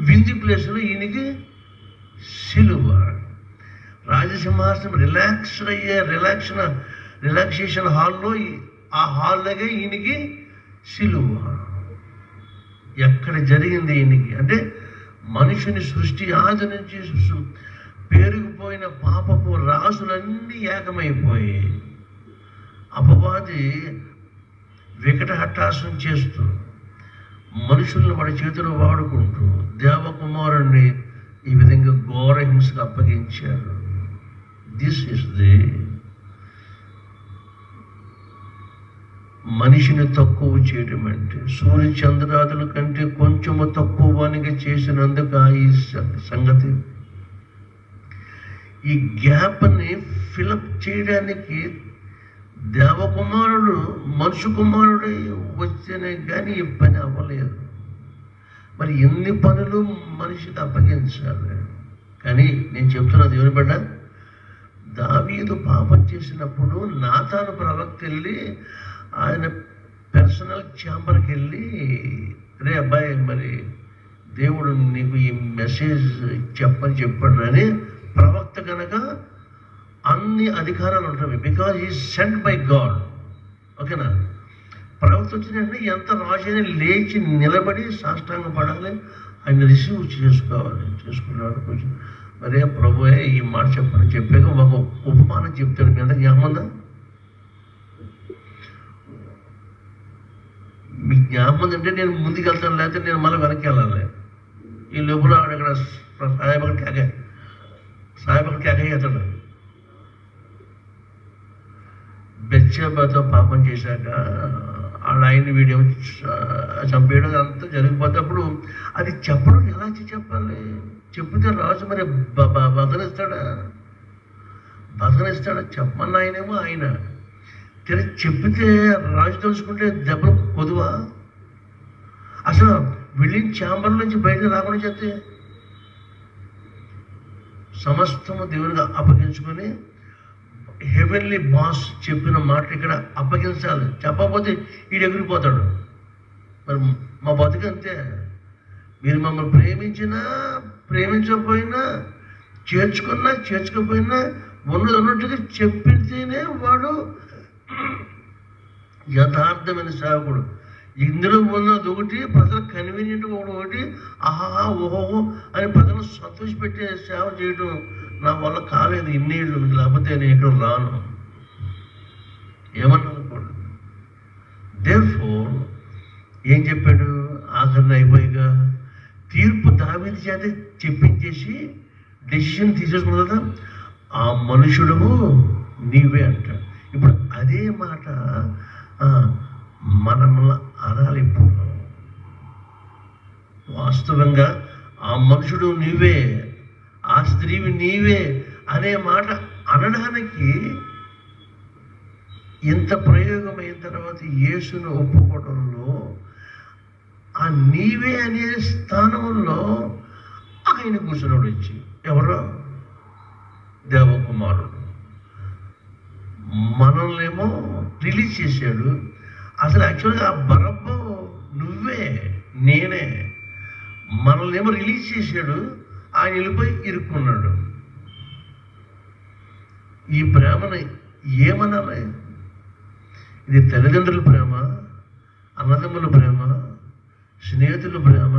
Speaker 1: విందు ప్లేస్లో ఈయనకి సిలువ. రాజసింహాసనం రిలాక్సేషన్ హాల్లో, ఆ హాల్లోగా ఈయనకి సిలువ. ఎక్కడ జరిగింది ఈయనకి అంటే మనుషుని సృష్టి ఆది నుంచి పేరుకుపోయిన పాపపు రాసులన్నీ ఏకమైపోయి అపవాది వికటహట్టాసం చేస్తూ మనుషులను వాడి చేతులు వాడుకుంటూ దేవకుమారుణ్ణి ఈ విధంగా ఘోర హింసకు అప్పగించారు. దిస్ ఇస్ ది మనిషిని తక్కువ చేయడం అంటే సూర్య చంద్రాదుల కంటే కొంచెము తక్కువ వానిగా చేసినందుకు ఈ సంగతి. ఈ గ్యాప్ని ఫిలప్ చేయడానికి దేవకుమారుడు మనుషు కుమారుడై వచ్చేనే కానీ ఈ పని అవ్వలేదు. మరి ఎన్ని పనులు మనిషికి అప్పగించాలి. కానీ నేను చెప్తున్నది ఎవరి బిడ్డ, దావీదు పాపం చేసినప్పుడు నాతాను ప్రవక్త వెళ్ళి ఆయన పర్సనల్ ఛాంబర్కి వెళ్ళి, రే అబ్బాయి, మరి దేవుడు నీకు ఈ మెసేజ్ చెప్పాడు అని. ప్రవక్త కనుక అన్ని అధికారాలు ఉంటాయి, బికాజ్ ఈ సెంట్ బై గాడ్. ఓకేనా? ప్రవక్త వచ్చినట్టు ఎంత రాజైనా లేచి నిలబడి సాష్టాంగ పడాలి, ఆయన రిసీవ్ చేసుకున్నాడు. కొంచెం మరే ప్రభువే ఈ మాట చెప్పని చెప్పాక ఒక ఉపమానం చెప్తాడు. మీ అందరికి జ్ఞాపకం, మీకు జ్ఞాపకం అంటే నేను ముందుకు వెళ్తాను, లేకపోతే నేను మళ్ళీ వెనక్కి వెళ్ళాలి. ఈ లోపల అక్కడ సాయబక్కడ కేకయ్యేతాడు. బెత్షెబాతో పాపం చేశాక వాళ్ళ ఆయన వీడియో చంపేయడం అంతా జరిగిపోతేప్పుడు అది చెప్పడం ఎలా చెప్పాలి? చెప్తే రాజు మరి బదనిస్తాడా? చెప్పమన్న ఆయనేమో ఆయన చెప్పితే రాజు తెలుసుకుంటే దెబ్బలు కొదువా? అసలు వెళ్ళిన ఛాంబర్ నుంచి బయటకు రాకుండా చెప్తే సమస్తము దేవునిగా అప్పగించుకొని
Speaker 2: హెవెన్లీ బాస్ చెప్పిన మాట ఇక్కడ అప్పగించాలి. చెప్పకపోతే వీడు ఎగిరిపోతాడు. మరి మా బతుకు అంతే. మీరు మమ్మల్ని ప్రేమించినా ప్రేమించకపోయినా, చేర్చుకున్నా చేర్చుకోకపోయినా, ఉన్నది ఉన్నట్టుగా చెప్పితేనే వాడు యథార్థమైన సేవకుడు. ఇందులో ఉన్నది ఒకటి, ప్రజలకు కన్వీనియంట్గా ఒకటి, ఆహా ఓహో అని ప్రజలను సంతోషపెట్టే సేవ చేయడం నా వల్ల కాలేదు ఇన్నేళ్ళు. లేకపోతే నేను ఇక్కడ రాను ఏమన్నా. దేర్ఫోర్ ఏం చెప్పాడు ఆఖరణ అయిపోయిగా? తీర్పు దావీదు చేత చెప్పించేసి డెసిషన్ తీసేసుకున్న కదా, ఆ మనుషుడు నీవే అంటాడు. ఇప్పుడు అదే మాట మనల్ని అనాలి. ఇప్పుడు వాస్తవంగా ఆ మనుషుడు నీవే, ఆ స్త్రీవి నీవే అనే మాట అనడానికి ఇంత ప్రయోగం అయిన తర్వాత యేసును ఒప్పుకోవడంలో ఆ నీవే అనే స్థానంలో ఆయన కూర్చున్నాడు వచ్చి. ఎవరో దేవకుమారుడు మనల్నేమో రిలీజ్ చేశాడు. అసలు యాక్చువల్గా ఆ బరబ్బ నువ్వే నేనే. మనల్ని ఏమో రిలీజ్ చేశాడు, ఆయన వెళ్ళిపోయి ఇరుక్కున్నాడు. ఈ ప్రేమని ఏమనాలి? ఇది తల్లిదండ్రుల ప్రేమ, అన్నదమ్ముల ప్రేమ, స్నేహితుల ప్రేమ?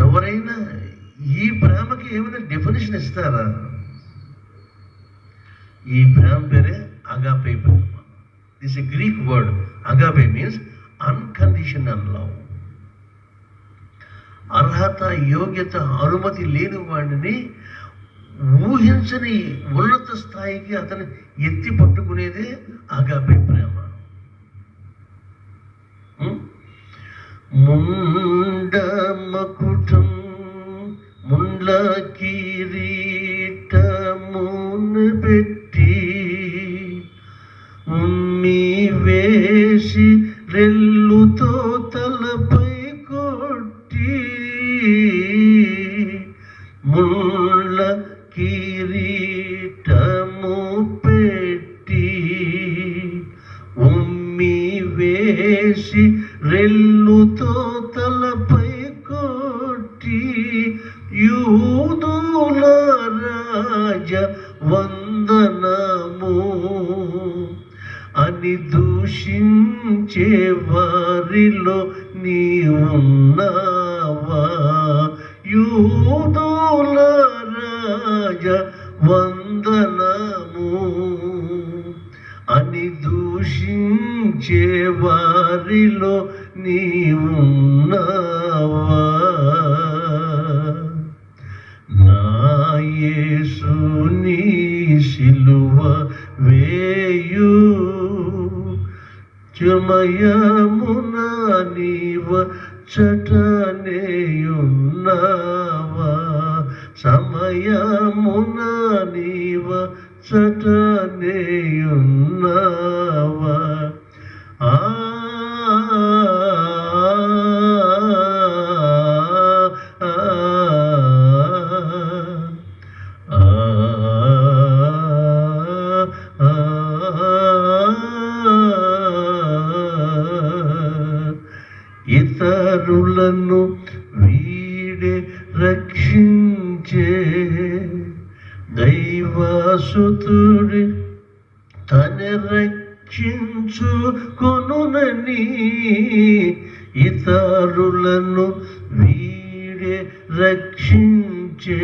Speaker 2: ఎవరైనా ఈ ప్రేమకి ఏమైనా డెఫినేషన్ ఇస్తారా? ఈ ప్రేమ పేరే agape Prema. This a Greek word. Agape means unconditional love. అర్హత, యోగ్యత, అనుమతి లేని వాడిని ఊహించని ఉన్నత స్థాయికి అతను ఎత్తి పట్టుకునేదే అగాపే ప్రేమ. ముండమకుటం ముండ్ల కిరీటమును పెట్టి ఉమ్మి వేసి రెల్లుతో తలపై కొట్టి ముళ్ళ కిరీటము పెట్టి ఉమ్మి వేసి రెల్లుతో తలపై కొట్టి యూదుల రాజ వందనము అని దూషించే వారిలో నీవున్నావా? యూదుల రాజ వందనము అని దూషించే వారిలో నీవున్నావా? నా యేసు నీ సిలువ వేయు చమయమున నీవ చటనేయున్నావా? సమయమున నీవ చటనేయున్నావా? ఇతరులను వీడే రక్షించే దైవసుతుడి తన రక్షించుకొనునని. ఇతరులను వీడే రక్షించే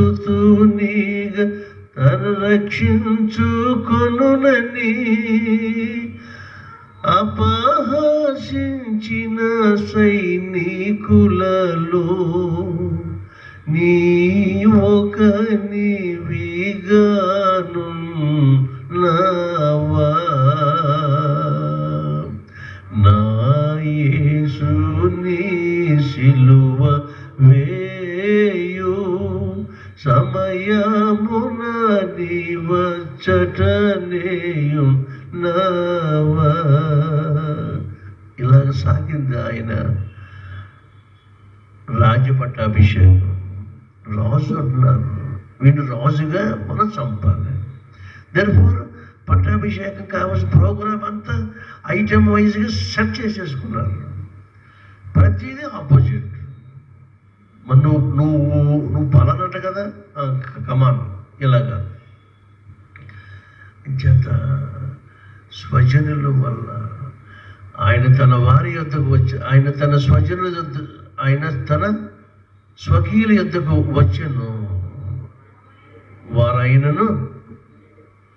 Speaker 2: దైవసుతునిగా తన రక్షించుకొనునని అపహసించిన సైనికులలో నీ ఒకనివిగానున్నావా? నా యేసు నీ సిలువ వేయు సమయమున నీవ చటనేయున్నావా? ఇలాగ సాగింది ఆయన రాజ్య పట్టాభిషేకం. రాజు అంటున్నారు, వీడిని రాజుగా మనం చంపాలి. దెర్ఫోర్ పట్టాభిషేకం కావాల్సిన ప్రోగ్రామ్ అంతా ఐటమ్ వైజ్గా సెట్ చేసేసుకున్నారు. ప్రతిదీ ఆపోజిట్. మరి నువ్వు పలానట కదా, కమాన్ ఇలాగా. చేత స్వజనుల వల్ల ఆయన తన వారి యొద్దకు వచ్చి, ఆయన తన స్వజనుల యొద్ద, ఆయన తన స్వకీయుల యొద్దకు వచ్చెను, వారు ఆయనను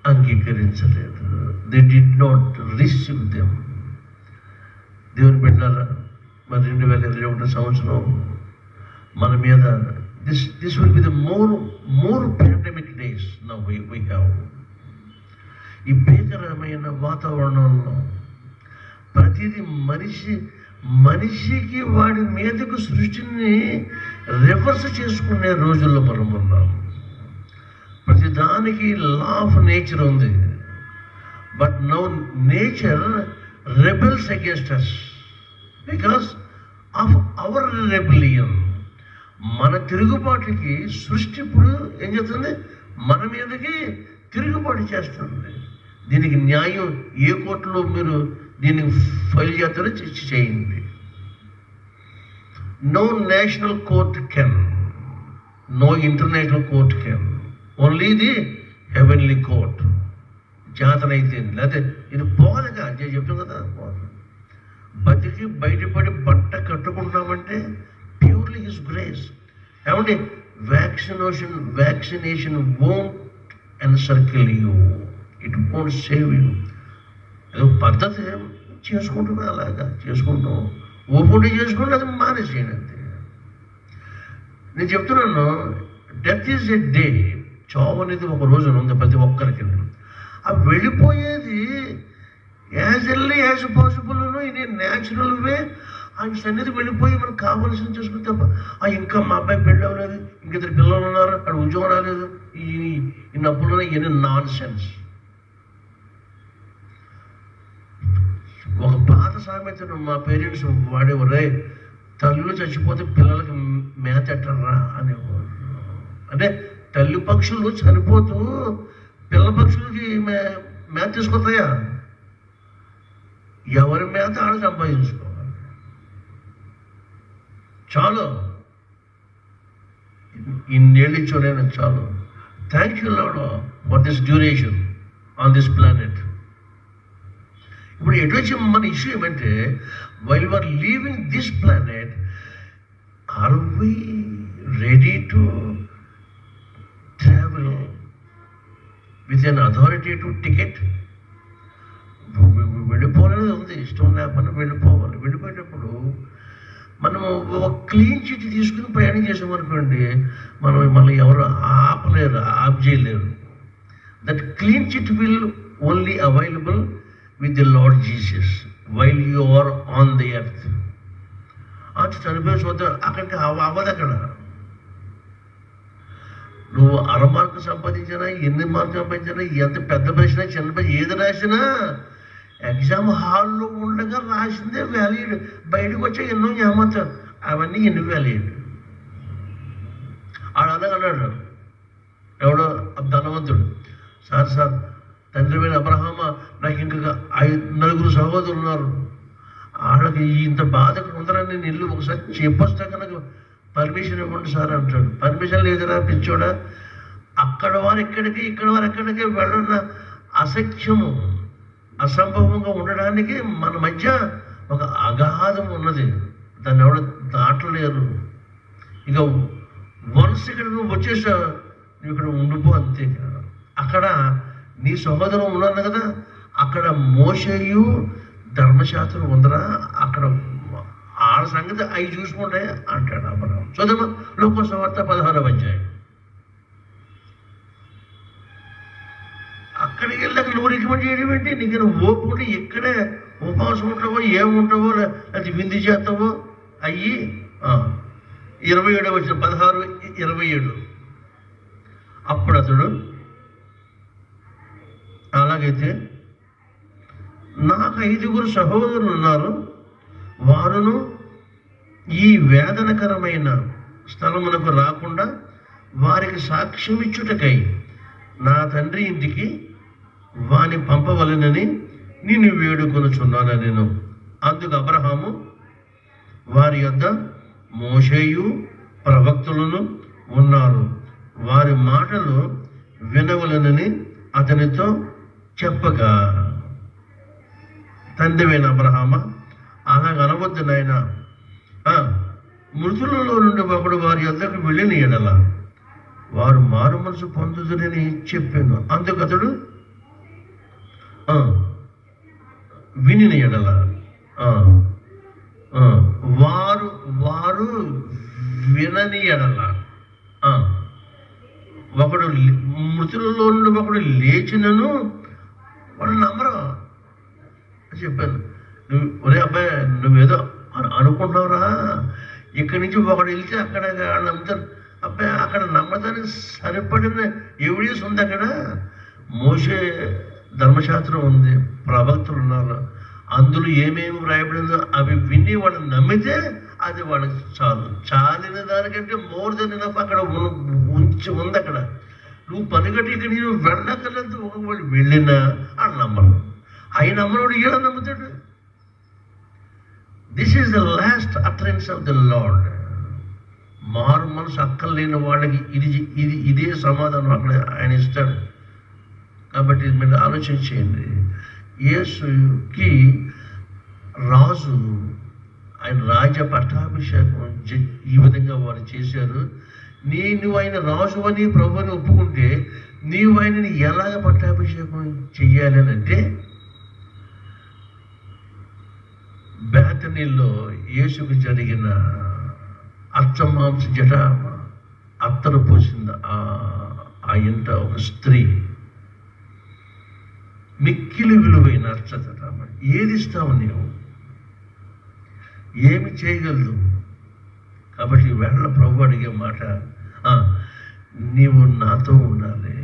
Speaker 2: అంగీకరించలేదు. They did not receive them. దేవుని బిడ్డలారా, మరి 2021 సంవత్సరం మన మీద this will be the more pandemic days now we have. ఈ భీకరమైన వాతావరణంలో ప్రతిదీ మనిషికి వాడి మీదకు సృష్టిని రివర్స్ చేసుకునే రోజుల్లో మనం ఉన్నాం. ప్రతిదానికి లా ఆఫ్ నేచర్ ఉంది, but now nature rebels against us because of our rebellion. మన తిరుగుబాటుకి సృష్టి ఇప్పుడు ఏం చేస్తుంది, మన మీదకి తిరుగుబాటు చేస్తుంది. దీనికి న్యాయం ఏ కోర్టులో మీరు దీన్ని ఫైల్ చేస్తారో చేయండి. No national court can, no international court can, only the heavenly court. జాతనైతే లేకపోతే ఇది పోదగా చెప్తాం కదా, బతికి బయటపడి బట్ట కట్టుకుంటున్నామంటే ప్యూర్లీ హిస్ గ్రేస్. ఏమంటే vaccination won't encircle you, it won't save you. ఏదో పద్ధతి చేసుకుంటున్నా, అలాగా చేసుకుంటాం, ఓపుండి చేసుకుంటే అది మానేసేయండి అంతే. నేను చెప్తున్నాను, డెత్ ఈజ్ ఎ డే. చావు అనేది ఒక రోజు ఉంది ప్రతి ఒక్కరికి. ఆ వెళ్ళిపోయేది as early as possible in a natural way ఆయన సన్నిధికి వెళ్ళిపోయి మనకు కావాల్సింది చేసుకుంటే తప్ప ఇంకా మా అబ్బాయి పెళ్ళి అవ్వలేదు, ఇంకిద్దరు పిల్లలు ఉన్నారు, అక్కడ ఉద్యోగం రాలేదు, ఈ నప్పులు ఇవన్నీ నాన్ సెన్స్. ఒక పాత సామెతను మా పేరెంట్స్ వాడేవారే, తల్లులు చచ్చిపోతే పిల్లలకి మేత ఎట్టరా అనేవారు. అంటే తల్లి పక్షులు చనిపోతూ పిల్ల పక్షులకి మేత తీసుకొస్తాయా? ఎవరి మేత ఆడ సంపాదించుకోవాలి. చాలు, ఇన్నేళ్ళు ఇచ్చోనైనా చాలు. Thank you Lord for this duration on this planet. ఇప్పుడు ఎటు వచ్చి మన ఇష్యూ ఏమంటే, while are leaving this planet, are we ready to travel with an authoritative ticket? వెళ్ళిపోవాలనేది ఉంది, ఇష్టం లేకపోతే వెళ్ళిపోవాలి. వెళ్ళిపోయేటప్పుడు మనము ఒక క్లీన్ చిట్ తీసుకుని ప్రయాణం చేసామనుకోండి, మళ్ళీ ఎవరు ఆపలేరు, ఆప్ చేయలేరు. That clean chit will only available with the Lord Jesus while you are on the earth. అంత చనిపోయి అక్కడికి అవ్వదు. అక్కడ నువ్వు 6 మార్కులు సంపాదించినా, 8 మార్కులు సంపాదించినా, ఎంత పెద్ద ప్రశ్న చిన్న ప్రశ్న ఏది రాసినా ఎగ్జామ్ హాల్లో ఉండగా రాసిందే వ్యాలిడ్. బయటకు వచ్చా ఎన్నో ఏమవుతారు, అవన్నీ ఎన్ని వ్యాలిడ్. అలాగన్నాడు ఎవడో ధనవంతుడు, సార్ తండ్రిమైన అబ్రహామ, నాకు ఇంకా 9 సహోదరులు ఉన్నారు, వాళ్ళకి ఇంత బాధ ఉందని నేను ఇల్లు ఒకసారి చెప్పొస్తా కనుక పర్మిషన్ ఇవ్వండి సార్ అంటాడు. పర్మిషన్ లేదురా పిచ్చోడా, అక్కడ వారు ఎక్కడికి ఇక్కడ వారు ఎక్కడికి వెళ్ళిన అసఖ్యము అసంభవంగా ఉండడానికి మన మధ్య ఒక అగాధం ఉన్నది, దాన్ని ఎవరు దాటలేరు. ఇక వన్స్ ఇక్కడ నువ్వు వచ్చేసా, నువ్వు ఇక్కడ ఉండిపో అంతే. అక్కడ నీ సహోదరం ఉన్నాను కదా, అక్కడ మోషేయు ధర్మశాస్త్రం ఉందరా, అక్కడ ఆడ సంగతి అవి చూసుకుంటే అంటాడు అబ్రహాం. చదువు లోకసువార్త 16వ అధ్యాయం. అక్కడికి వెళ్ళి అక్కడ నువ్వు రికమెండ్ చేయడం ఏంటి? నీకు ఓపుకుంటే ఇక్కడే ఉపవాసం ఉంటావో ఏముంటావో, అది విందు చేస్తావో అయ్యి. 27వ వచనం 16:27. అప్పుడు అతడు, అలాగైతే నాకు 5 సహోదరులు ఉన్నారు, వారును ఈ వేదనకరమైన స్థలమునకు రాకుండా వారికి సాక్ష్యం ఇచ్చుటకై నా తండ్రి ఇంటికి వాని పంపవలెనని నిన్ను వేడుకొనుచున్నాను నేను. అందుకు అబ్రహాము వారి యొద్ద మోషేయు ప్రవక్తలను ఉన్నారు, వారి మాటలు వినవలెనని అతనితో చెప్పగా, తండ్రివైన అబ్రహామా, అలాగ అనవద్దు నాయన, మృతులలో నుండి ఒకడు వారి యొద్దకు వెళ్ళిన ఎడల వారు మారు మనసు పొందుదురని చెప్పాను. అందుకు అతడు వినిన ఎడల వారు వినని ఎడల ఒకడు మృతులలో నుండి ఒకడు లేచినను వాడు నమ్మరు చెప్పాను. ఒరే అబ్బాయి, నువ్వేదో అనుకుంటున్నావురా, ఇక్కడి నుంచి ఒకడు వెళ్తే అక్కడ నమ్ముతారు. అబ్బాయి, అక్కడ నమ్మదానికి సరిపడిన ఎవిడెన్స్ ఉంది. అక్కడ మోషే ధర్మశాస్త్రం ఉంది, ప్రవక్తలు ఉన్నారు, అందులో ఏమేమి వ్రాయబడిందో అవి విని వాడు నమ్మితే అది వాడికి చాలిన దానికంటే మోర్ దెన్ ఎనఫ్ అక్కడ ఉంది. అక్కడ నువ్వు పనిగట్టి ఇక్కడ నేను వెళ్ళక్కర్లేదు. ఒకవేళ వెళ్ళినా అని నమ్మరు. ఆయన నమ్మనుడు ఎలా నమ్ముతాడు? This is the last utterance of the Lord. మారు మనసు అక్కర్లేని వాళ్ళకి ఇదే సమాధానం అక్కడ ఆయన ఇస్తాడు. కాబట్టి మీరు ఆలోచన చేయండి. యేసుకి రాజు, ఆయన రాజ పట్టాభిషేకం ఈ విధంగా వారు చేశారు. నువ్వు ఆయన రాజు అని ప్రభు అని ఒప్పుకుంటే నీవు ఆయనని ఎలాగ పట్టాభిషేకం చెయ్యాలి అని అంటే, బేతనీలో యేసుకు జరిగిన అచ్చమాంస జట అత్తరు పోసింది ఆ ఇంట ఒక స్త్రీ. మిక్కిలి విలువైన అర్చత. ఏది ఇస్తావు నీవు? ఏమి చేయగలదు? కాబట్టి వేళ ప్రభు అడిగే మాట, నీవు నాతో ఉండాలి,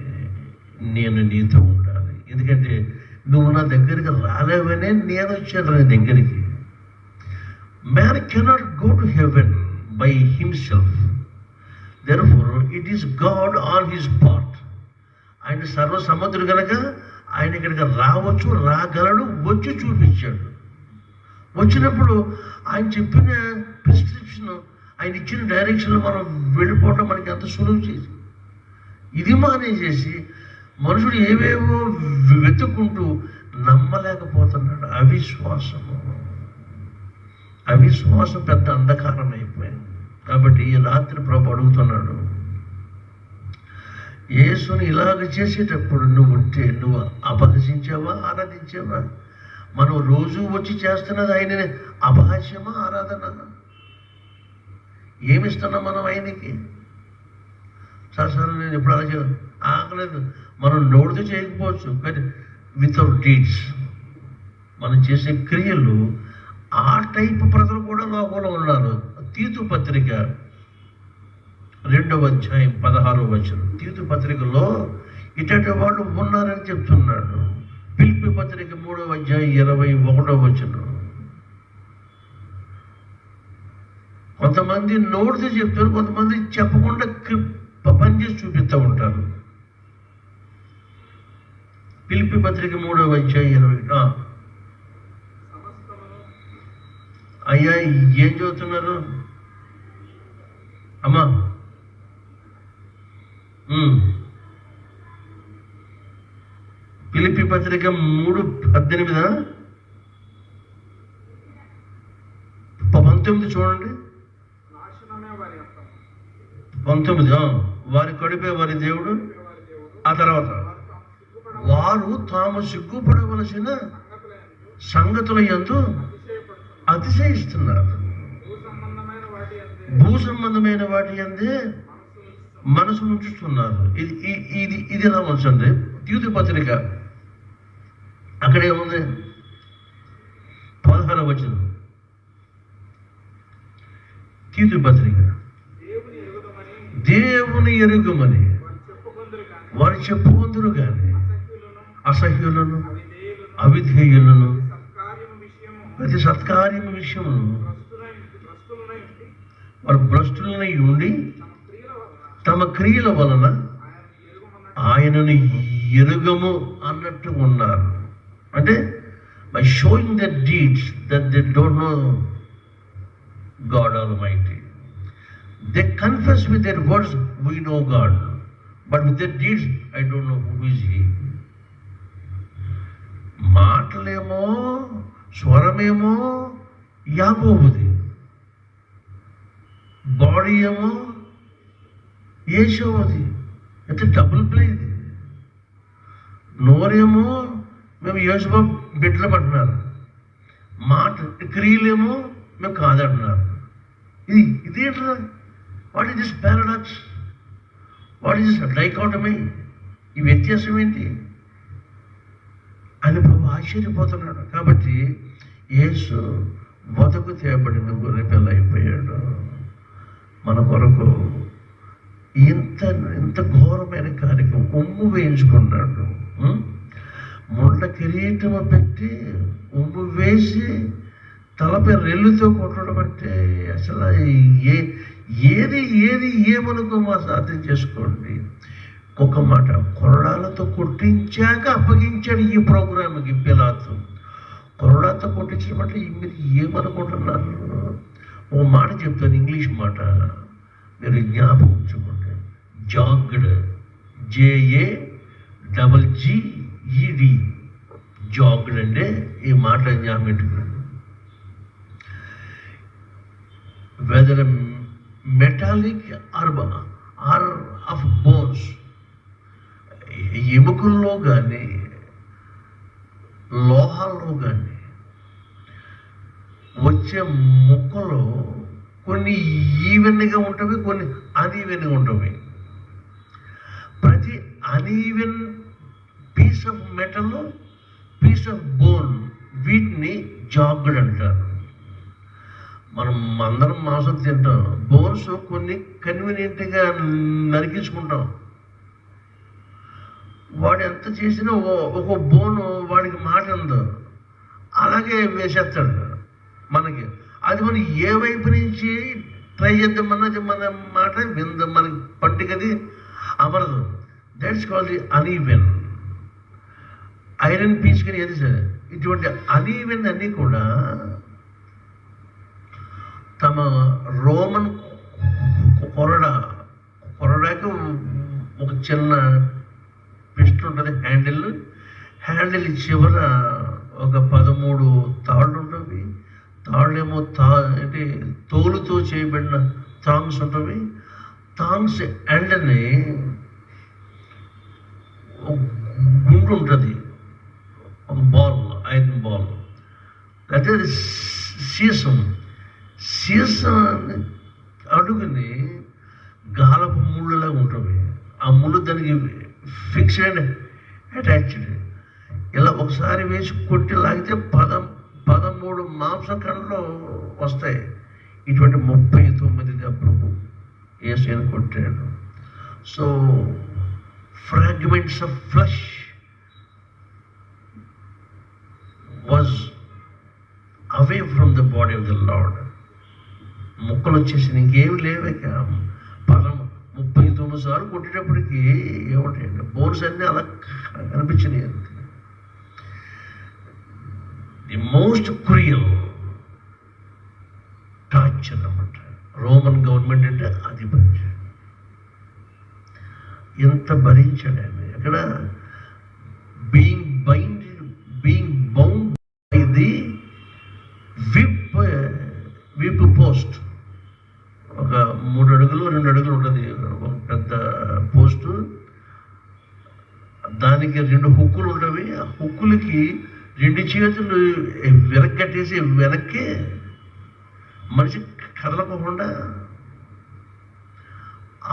Speaker 2: నేను నీతో ఉండాలి. ఎందుకంటే నువ్వు నా దగ్గరికి రాలేవనే నేను వచ్చాను నీ దగ్గరికి. Man cannot go to heaven by himself. Therefore it is God on his part. ఆయన సర్వసముద్రుడు కనుక ఆయన ఇక్కడికి రావచ్చు, రాగలడు, వచ్చి చూపించాడు. వచ్చినప్పుడు ఆయన చెప్పిన ప్రిస్క్రిప్షన్, ఆయన ఇచ్చిన డైరెక్షన్లో మనం వెళ్ళిపోవటం మనకి ఎంత సులువు చేసి, ఇది మానేసేసి మనుషుడు ఏవేవో వెతుక్కుంటూ నమ్మలేకపోతున్నాడు. అవిశ్వాసం పెద్ద అంధకారం అయిపోయింది. కాబట్టి ఈ రాత్రి ప్రభు అడుగుతున్నాడు, యేసుని ఇలాగ చేసేటప్పుడు నువ్వు ఉంటే నువ్వు అపహసించావా, ఆరాధించావా? మనం రోజు వచ్చి చేస్తున్నది ఆయననే అపహాస్యమా, ఆరాధన? ఏమిస్తున్నాం మనం ఆయనకి? సరే నేను ఇప్పుడు అలాగే ఆగలేదు. మనం నోటితో చేయకపోవచ్చు, కానీ వితౌట్ డీడ్స్ మనం చేసే క్రియలు, ఆ టైప్ ప్రజలు కూడా లోకంలో ఉన్నారు. తీతు పత్రిక 2వ అధ్యాయం 16వ వచనం. తీతు పత్రికలో ఇటువంటి వాళ్ళు ఉన్నారని చెప్తున్నాడు. ఫిలిప్పీ పత్రిక 3వ అధ్యాయం 21వ వచనం. కొంతమంది నోటితో చెప్తారు, కొంతమంది చెప్పకుండా పనిచేసి చూపిస్తూ ఉంటారు. ఫిలిప్పీ పత్రిక 3వ అధ్యాయం 20. అయ్యా ఏం చదువుతున్నారు అమ్మా? ఫిలిప్పీ పత్రిక 3:18, 19 చూడండి. 19 వారి కడిపే వారి దేవుడు. ఆ తర్వాత వారు తాము సిగ్గుపడవలసిన సంగతుల యందు అతిశయిస్తున్నారు. భూ సంబంధమైన వాటి అందే మనసు ఉంచుతున్నారు. ఇది ఎలా ఉంచండి. తీతు పత్రిక అక్కడే ఉంది 16వ వచనం. తీతు పత్రిక, దేవుని ఎరుగమని వారు చెప్పుకుందరు కానీ అసహ్యులను, అవిధేయులను, ప్రతి సత్కార్యము విషయమును వారు భ్రష్టులనై ఉండి తమ క్రియల వలన ఆయనను ఎరుగము అన్నట్టు ఉన్నారు. అంటే by showing their deeds that they don't know God Almighty. They confess with their words, we know God, but with their deeds, I don't know who is He. మాటలేమో స్వరమేమో యాకోబుది, బాడీ ఏమో యేషోవది. అంటే డబుల్ ప్లే ఇది. నోరేమో మేము యేషోవా బిడ్డలు అంటున్నారు, మాట క్రియలేమో మేము కాదంటున్నారు. ఇదేంట్రా? What is this paradox? What is this dichotomy? ఈ వ్యత్యాసం ఏంటి అని ప్రభు ఆశ్చర్యపోతున్నాడు. కాబట్టి యేసు వదకు తేబడిన గొర్రెపిల్ల అయిపోయాడు మన కొరకు. ఇంత ఘోరమైన కార్యక్రమం ఉమ్ము వేయించుకున్నాడు. ముళ్ళ కిరీటము పెట్టి ఉమ్ము వేసి తలపై రెల్లుతో కొట్టడం అంటే అసలు ఏది ఏమనుకో మా సాధ్యం చేసుకోండి. ఒక మాట, కొరడాలతో కొట్టించాక అప్పగించాడు ఈ ప్రోగ్రామ్కి పిలాతు. కొరడాతో కొట్టించడం అంటే మీరు ఏమనుకుంటున్నారు? ఓ మాట చెప్తాను, ఇంగ్లీష్ మాట, మీరు జ్ఞాపకం ఉంచుకోండి. జాగ్డ్, JAGGED, జాగ్డ్ అంటే ఈ మాట జ్ఞాపకం పెట్టుకోండి. Whether metallic or of bones, ఎముకల్లో కానీ లోహాల్లో కానీ వచ్చే ముక్కలు కొన్ని ఈవెన్గా ఉంటవి, కొన్ని అన్ఈవెన్గా ఉంటవి. ప్రతి uneven piece of metal, piece of bone, వీటిని జాగ్డ్ అంటారు. మనం అందరం మాంసం తింటాం, బోన్స్ కొన్ని కన్వీనియంట్గా నరికించుకుంటాం. వాడు ఎంత చేసినా ఒక బోను వాడికి మాట ఉందో అలాగే వేసేస్తాడు మనకి. అది మనం ఏ వైపు నుంచి ట్రై చేద్దామన్నది మన మాట వింద మనకి పట్టికది అమరదు. That's called the uneven. Iron piece కానీ ఏది సరే, ఇటువంటి అన్ఈవెన్ అన్నీ కూడా తమ రోమన్ కొరడాకు ఒక చిన్న పిస్ట్ ఉంటుంది, హ్యాండిల్ చివర ఒక 13 తాళ్ళు ఉంటుంది. తాళ్ళేమో అంటే తోలుతో చేయబడిన థాంగ్స్ ఉంటుంది. థాంగ్స్ ఎండని గుండు ఉంటుంది, ఒక బాల్, ఐరన్ బాల్. అయితే సీసం అడుగుని గాలపు ముళ్ళలాగా ఉంటుంది. ఆ ముళ్ళు దానికి ఫిక్స్డ్ అండ్ అటాచ్డ్. ఇలా ఒకసారి వేసి కొట్టి లాగితే 13 మాంసఖండలు వస్తాయి. ఇటువంటి 39గా ప్రభు యేసుని కొట్టాడు. So fragments of flesh was away from the body of the lord. ముక్కలు వచ్చేసి ఇంకేమి లేవే. 39 సార్లు కొట్టేటప్పటికి ఏమిటండి బోన్స్ అన్నీ అలా కనిపించినాయి. అంతే. ది మోస్ట్ క్రూయల్ టార్చర్ అన్నమాట. రోమన్ గవర్నమెంట్ అంటే అది భరించాడు. ఎంత భరించాడు ఆయన. అక్కడ being bound by the whip post. ఒక 3 అడుగులు 2 అడుగులు ఉంటుంది ఒక పెద్ద పోస్టు. దానికి 2 హుక్కులు ఉండవి. ఆ హుక్కులకి 2 చేతులు వెనక్కట్టేసి వెనక్కి మనిషి కదలకోకుండా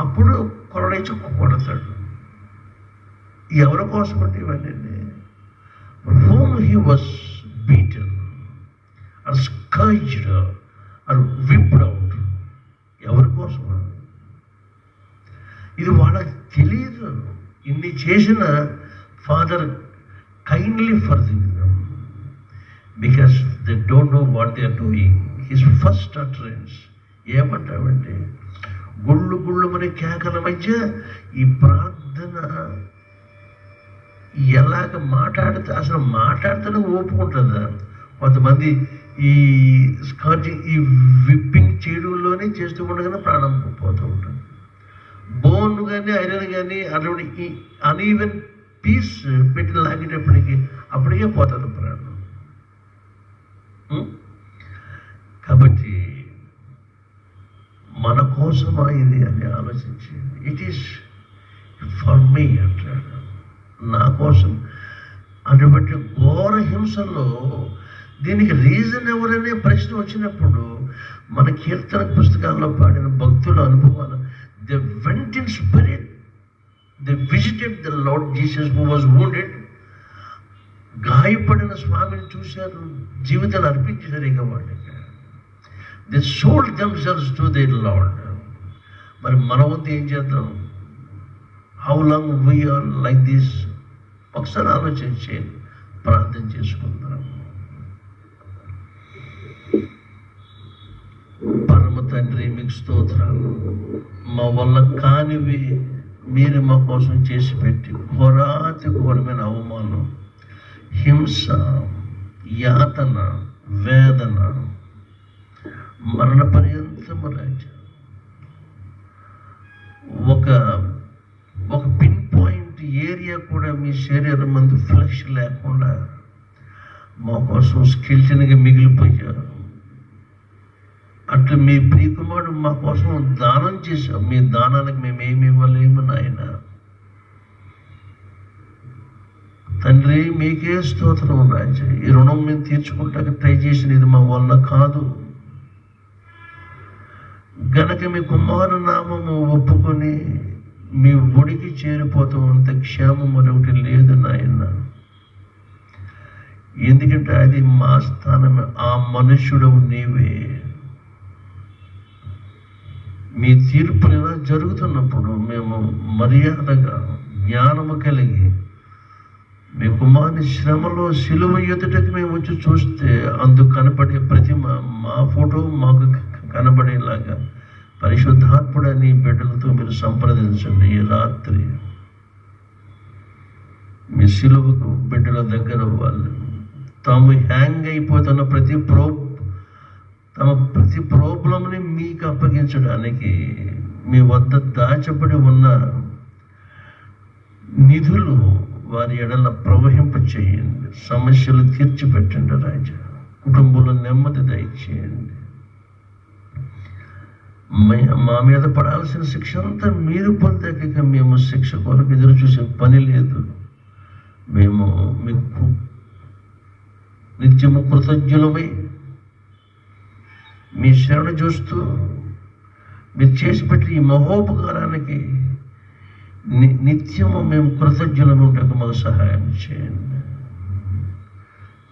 Speaker 2: అప్పుడు కొరడేసి కొడతాడు. ఎవరి కోసం అంటే ఇవన్నీ whom he was beaten or scourged or whipped out. ఎవరి కోసం? ఇది వాళ్ళకి తెలియదు. ఇన్ని చేసిన father kindly forgive them because they don't know what they are doing. His first utterance ఏమంటామంటే, గుళ్ళు గుళ్ళు మన కేకల మధ్య ఈ ప్రార్థన ఎలాగ మాట్లాడితే అసలు మాట్లాడితేనే ఒప్పుకుంటుందా? కొంతమంది ఈ స్కాచింగ్ ఈ విప్పింగ్ చేయడంలోనే చేస్తూ ఉండగానే ప్రాణం పోతూ ఉంటారు. బోన్ కానీ ఐరన్ కానీ అటువంటి ఈ అన్ఈవెన్ పీస్ పెట్టి లాగేటప్పటికి అప్పటికే పోతుంది ప్రాణం. కాబట్టి మన కోసమా ఇది అని ఆలోచించి ఇట్ ఈస్ ఫర్ మీ అంటాడు, నా కోసం. అటువంటి ఘోర హింసలో దీనికి రీజన్ ఎవరనే ప్రశ్న వచ్చినప్పుడు మన కీర్తన పుస్తకాల్లో పాడిన భక్తుల అనుభవాలు, they went in spirit, they visited the lord Jesus who was wounded. గాయపడిన స్వామిని చూశారు, జీవితాలు అర్పించారు. ఇక వాళ్ళకి they sold themselves to their lord. మరి మన వంతు ఏం చేద్దాం? How long we are like this? ఒకసారి ఆలోచించి ప్రార్థన చేసుకుందాం. పరమ తండ్రి, మీకు స్తోత్రాలు. మా వల్ల కానివి మీరు మా కోసం చేసి పెట్టి ఘోరాతి ఘోరమైన అవమానం, హింస, యాతన, వేదన, మరణ పర్యంతము రాజా, ఒక పిన్ పాయింట్ ఏరియా కూడా మీ శరీరం మందు ఫ్లెష్ లేకుండా మా కోసం స్కిల్టన్గా మిగిలిపోయారు. అట్లా మీ ప్రియకుమారుడు మా కోసం దానం చేశాం. మీ దానానికి మేమేమి ఇవ్వలేము నాయన. తండ్రి, మీకే స్తోత్రం రాజా. ఈ రుణం మేము తీర్చుకుంటాక ట్రై చేసిన ఇది మా వల్ల కాదు గనక మీ కుమారు నామము ఒప్పుకొని మీ ఒడికి చేరిపోతాం. అంత క్షేమం మరొకటి లేదు నాయన. ఎందుకంటే అది మా స్థానమే. ఆ మనుష్యుడు నీవే. మీ తీర్పులు ఇలా జరుగుతున్నప్పుడు మేము మర్యాదగా జ్ఞానము కలిగి మీ కుమారుని శ్రమలో సిలువ ఎదుటకి మేము వచ్చి చూస్తే అందుకు కనపడే ప్రతిమ మా ఫోటో మాకు కనబడేలాగా పరిశుద్ధాత్ముడని బిడ్డలతో మీరు సంప్రదించండి. ఈ రాత్రి మీ సిలువకు బిడ్డల దగ్గర వాళ్ళు తాము హ్యాంగ్ అయిపోతున్న ప్రతి ప్రాబ్లంని మీకు అప్పగించడానికి మీ వద్ద దాచబడి ఉన్న నిధులు వారి ఎడల ప్రవహింప చేయండి. సమస్యలు తీర్చిపెట్టండి రాజా. కుటుంబంలో నెమ్మది దయచేయండి. మా మీద పడాల్సిన శిక్ష అంతా మీరు పొందాక మేము శిక్ష కొరకు ఎదురు చూసే పని లేదు. మేము మీకు నిత్యము కృతజ్ఞులమై మీ శరణ చూస్తూ మీరు చేసి పెట్టి ఈ మహోపకారానికి నిత్యము మేము కృతజ్ఞులము ఉండక మాకు సహాయం చేయండి.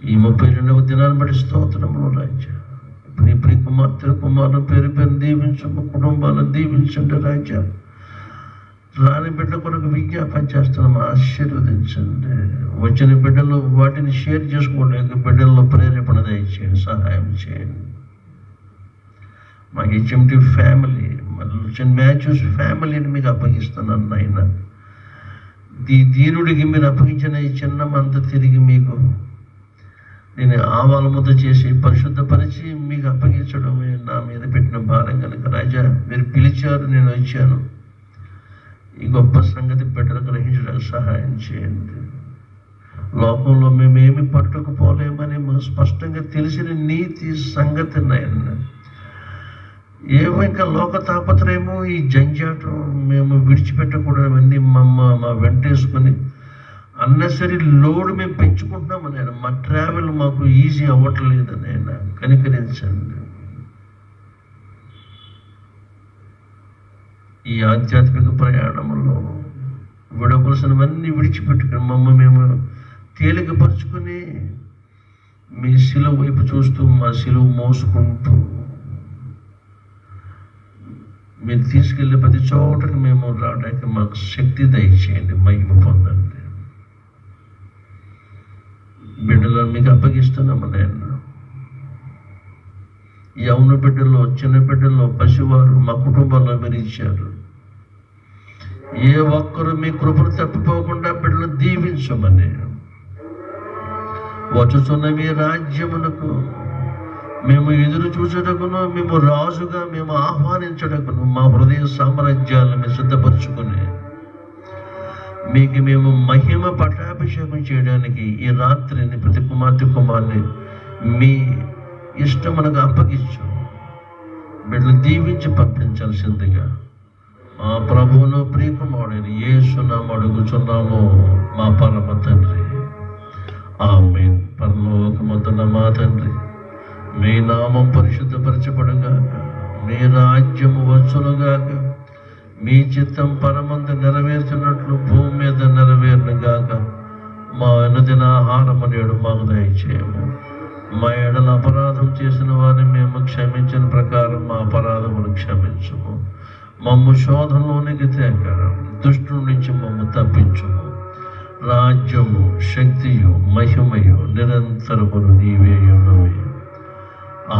Speaker 2: ఈ 32వ దినాన్ని బట్టి స్తోత్రములు రాజా. నీ ప్రియ కుమారుని పేరు దీవించము, కుటుంబాలను దీవించండి రాజా. రాని బిడ్డ కొరకు విజ్ఞాపన చేస్తున్నాము, ఆశీర్వదించండి. వచ్చిన బిడ్డలు వాటిని షేర్ చేసుకోవడానికి బిడ్డల్లో ప్రేరేపణ దయచేయండి, సహాయం చేయండి. మా హెచ్ఎంటి ఫ్యామిలీ, మ్యాథ్యూస్ ఫ్యామిలీని మీకు అప్పగిస్తున్నాను నాయన. దీనుడికి మీరు అప్పగించిన ఈ చిన్న మంత తిరిగి మీకు నేను ఆవాల ముద్ద చేసి పరిశుద్ధపరిచి మీకు అప్పగించడమే నా మీద పెట్టిన భారం కనుక రాజా, మీరు పిలిచారు, నేను వచ్చాను. ఈ గొప్ప సంగతి బిడ్డలు గ్రహించడానికి సహాయం చేయండి. లోకంలో మేమేమి పట్టుకుపోలేమని స్పష్టంగా తెలిసిన నీతి సంగతి నాయన. ఏమో ఇంకా లోక తాపత్రయము, ఈ జంజాటం మేము విడిచిపెట్టకూడదవన్నీ మా వెంటేసుకొని అన్నెసరీ లోడ్ మేము పెంచుకుంటున్నాము నాయన. మా ట్రావెల్ మాకు ఈజీ అవ్వట్లేదు నాయన, కనికరించండి. ఈ ఆధ్యాత్మిక ప్రయాణంలో విడవలసినవన్నీ విడిచిపెట్టుకుని మేము తేలికపరుచుకొని మీ శిలువ వైపు చూస్తూ మా శిలువ మోసుకుంటూ మీరు తీసుకెళ్ళే ప్రతి చోటకి మేము రావడానికి మాకు శక్తి దయచేయండి, మహిమ పొందండి. బిడ్డలను మీకు అప్పగిస్తున్నాము నాయన. యవన బిడ్డల్లో, చిన్న బిడ్డల్లో, పసివారు మా కుటుంబంలో మీరు ఇచ్చారు. ఏ ఒక్కరు మీ కృపను తప్పిపోకుండా బిడ్డలు దీవించమని, వచ్చుచున్న మీ రాజ్యమునకు మేము ఎదురు చూచుటకును, మేము రాజుగా మేము ఆహ్వానించటకును మా హృదయ సామ్రాజ్యాలను మేము సిద్ధపరచుకుని మీకు మేము మహిమ పట్టాభిషేకం చేయడానికి ఈ రాత్రిని ప్రతి కుమార్తె కుమార్ని మీ ఇష్టమునకు అప్పగించు. బిడ్డలు దీవించి పంపించాల్సిందిగా మా ప్రభువును ప్రియకుమారుడైన యేసునామమున అడుగుచున్నాము మా పరమ తండ్రి. ఆమేన్. పరలోకమందున్న మా తండ్రి, మీ నామం పరిశుద్ధపరచబడుగాక, మీ రాజ్యము వచ్చునుగాక, మీ చిత్తం పరమందు నెరవేర్చినట్లు భూమి మీద నెరవేరునుగాక. మా అనుదిన ఆహారము నేడు మాకు దయచేయము. మా ఎడల అపరాధం చేసిన వారిని మేము క్షమించిన ప్రకారం మా అపరాధమును క్షమించుము. మమ్ము శోధనలోనికి తేక దుష్టుడి నుంచి మమ్ము తప్పించుము. రాజ్యము, శక్తియు, మహిమయు నిరంతరమును నీవే ఉన్నవి.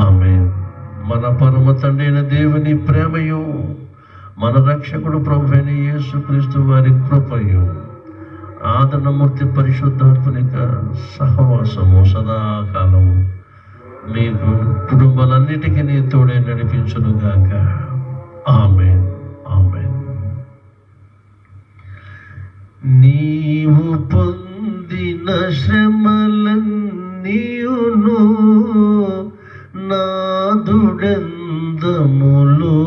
Speaker 2: ఆమేన్. మన పరమ తండ్రి అయిన దేవుని ప్రేమయు, మన రక్షకుడు ప్రభువైన యేసుక్రీస్తు వారి కృపయు, ఆదరణమూర్తి పరిశుద్ధాత్మనిక సహవాసము సదాకాలము మీకు కుటుంబాలన్నిటికీ తోడే నడిపించునుగాక. ఆమేన్. ఆమేన్. నీవు పొందిన శ్రమలన్నీయును నాదుడందములో,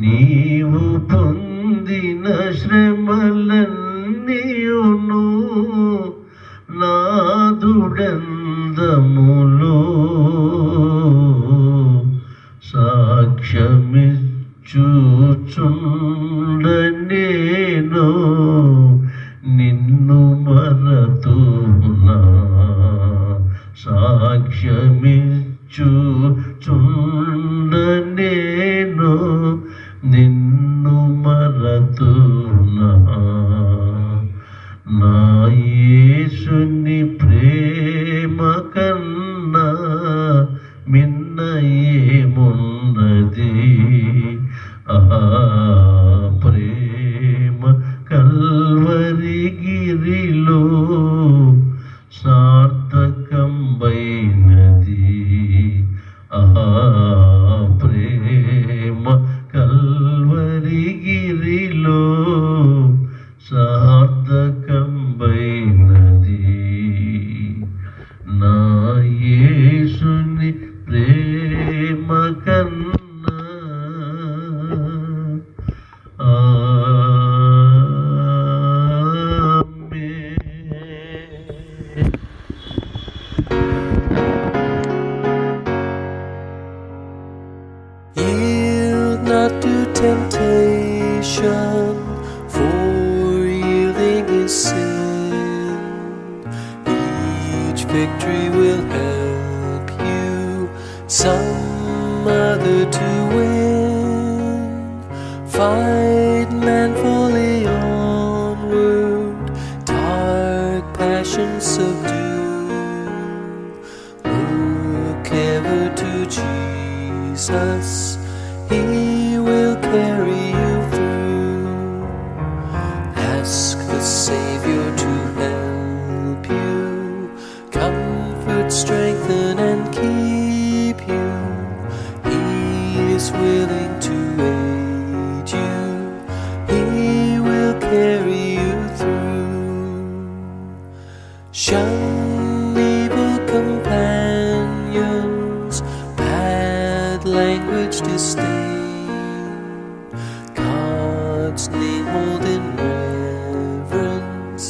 Speaker 2: నీవు పొందిన శ్రమలన్నీయును నాదుడందములో, సాక్ష్యమిచ్చుచుండనేను నిన్ను మరతునా, సాక్ష్యమిచ్చుచుండనేను నిన్ను మరతునా. నా యేసుని ప్రేమ కన్నా మిన్న ఏమున్నది, ప్రేమ కల్వరి గిరిలో సార్థకంబైనది, ప్రేమ కల్వరి గిరిలో సార్థకంబైనది. నా యేసుని ప్రేమ కన్నా
Speaker 3: Yield not to temptation, for yielding is sin. Each victory will help you some other to win. Fight manfully onward, dark passions subdue. Look ever to Jesus, He will carry you through. Ask the Savior to help you, comfort, strengthen, and keep you. He is willing to aid you. He will carry you through. Shun evil companions, bad language disdain. God's name hold in reverence,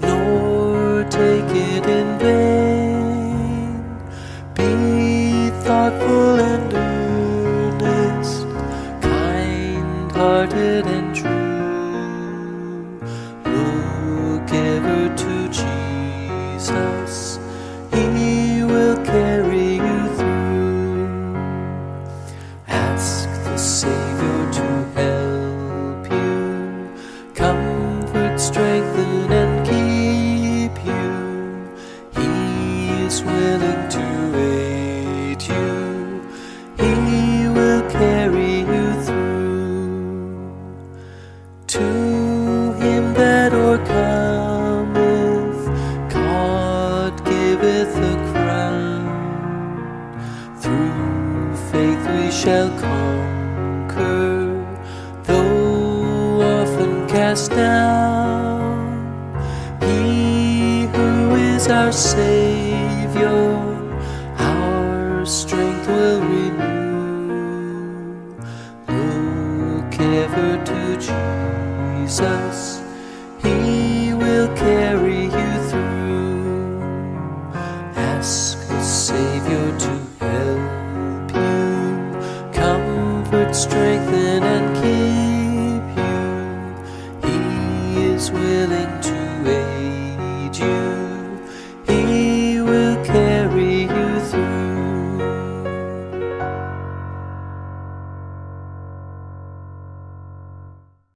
Speaker 3: nor take it in vain. Be thoughtful and earnest, kind-hearted and true. Look ever to Jesus, He will carry you through. Ask the Savior to help you, comfort, strengthen, and keep you. He is willing to aid shall conquer, though often cast down. He who is our Savior, our strength will renew. Look ever to Jesus, He will carry you through. Ask the Savior to help you, comfort, strengthen, and keep you. He is willing to aid you.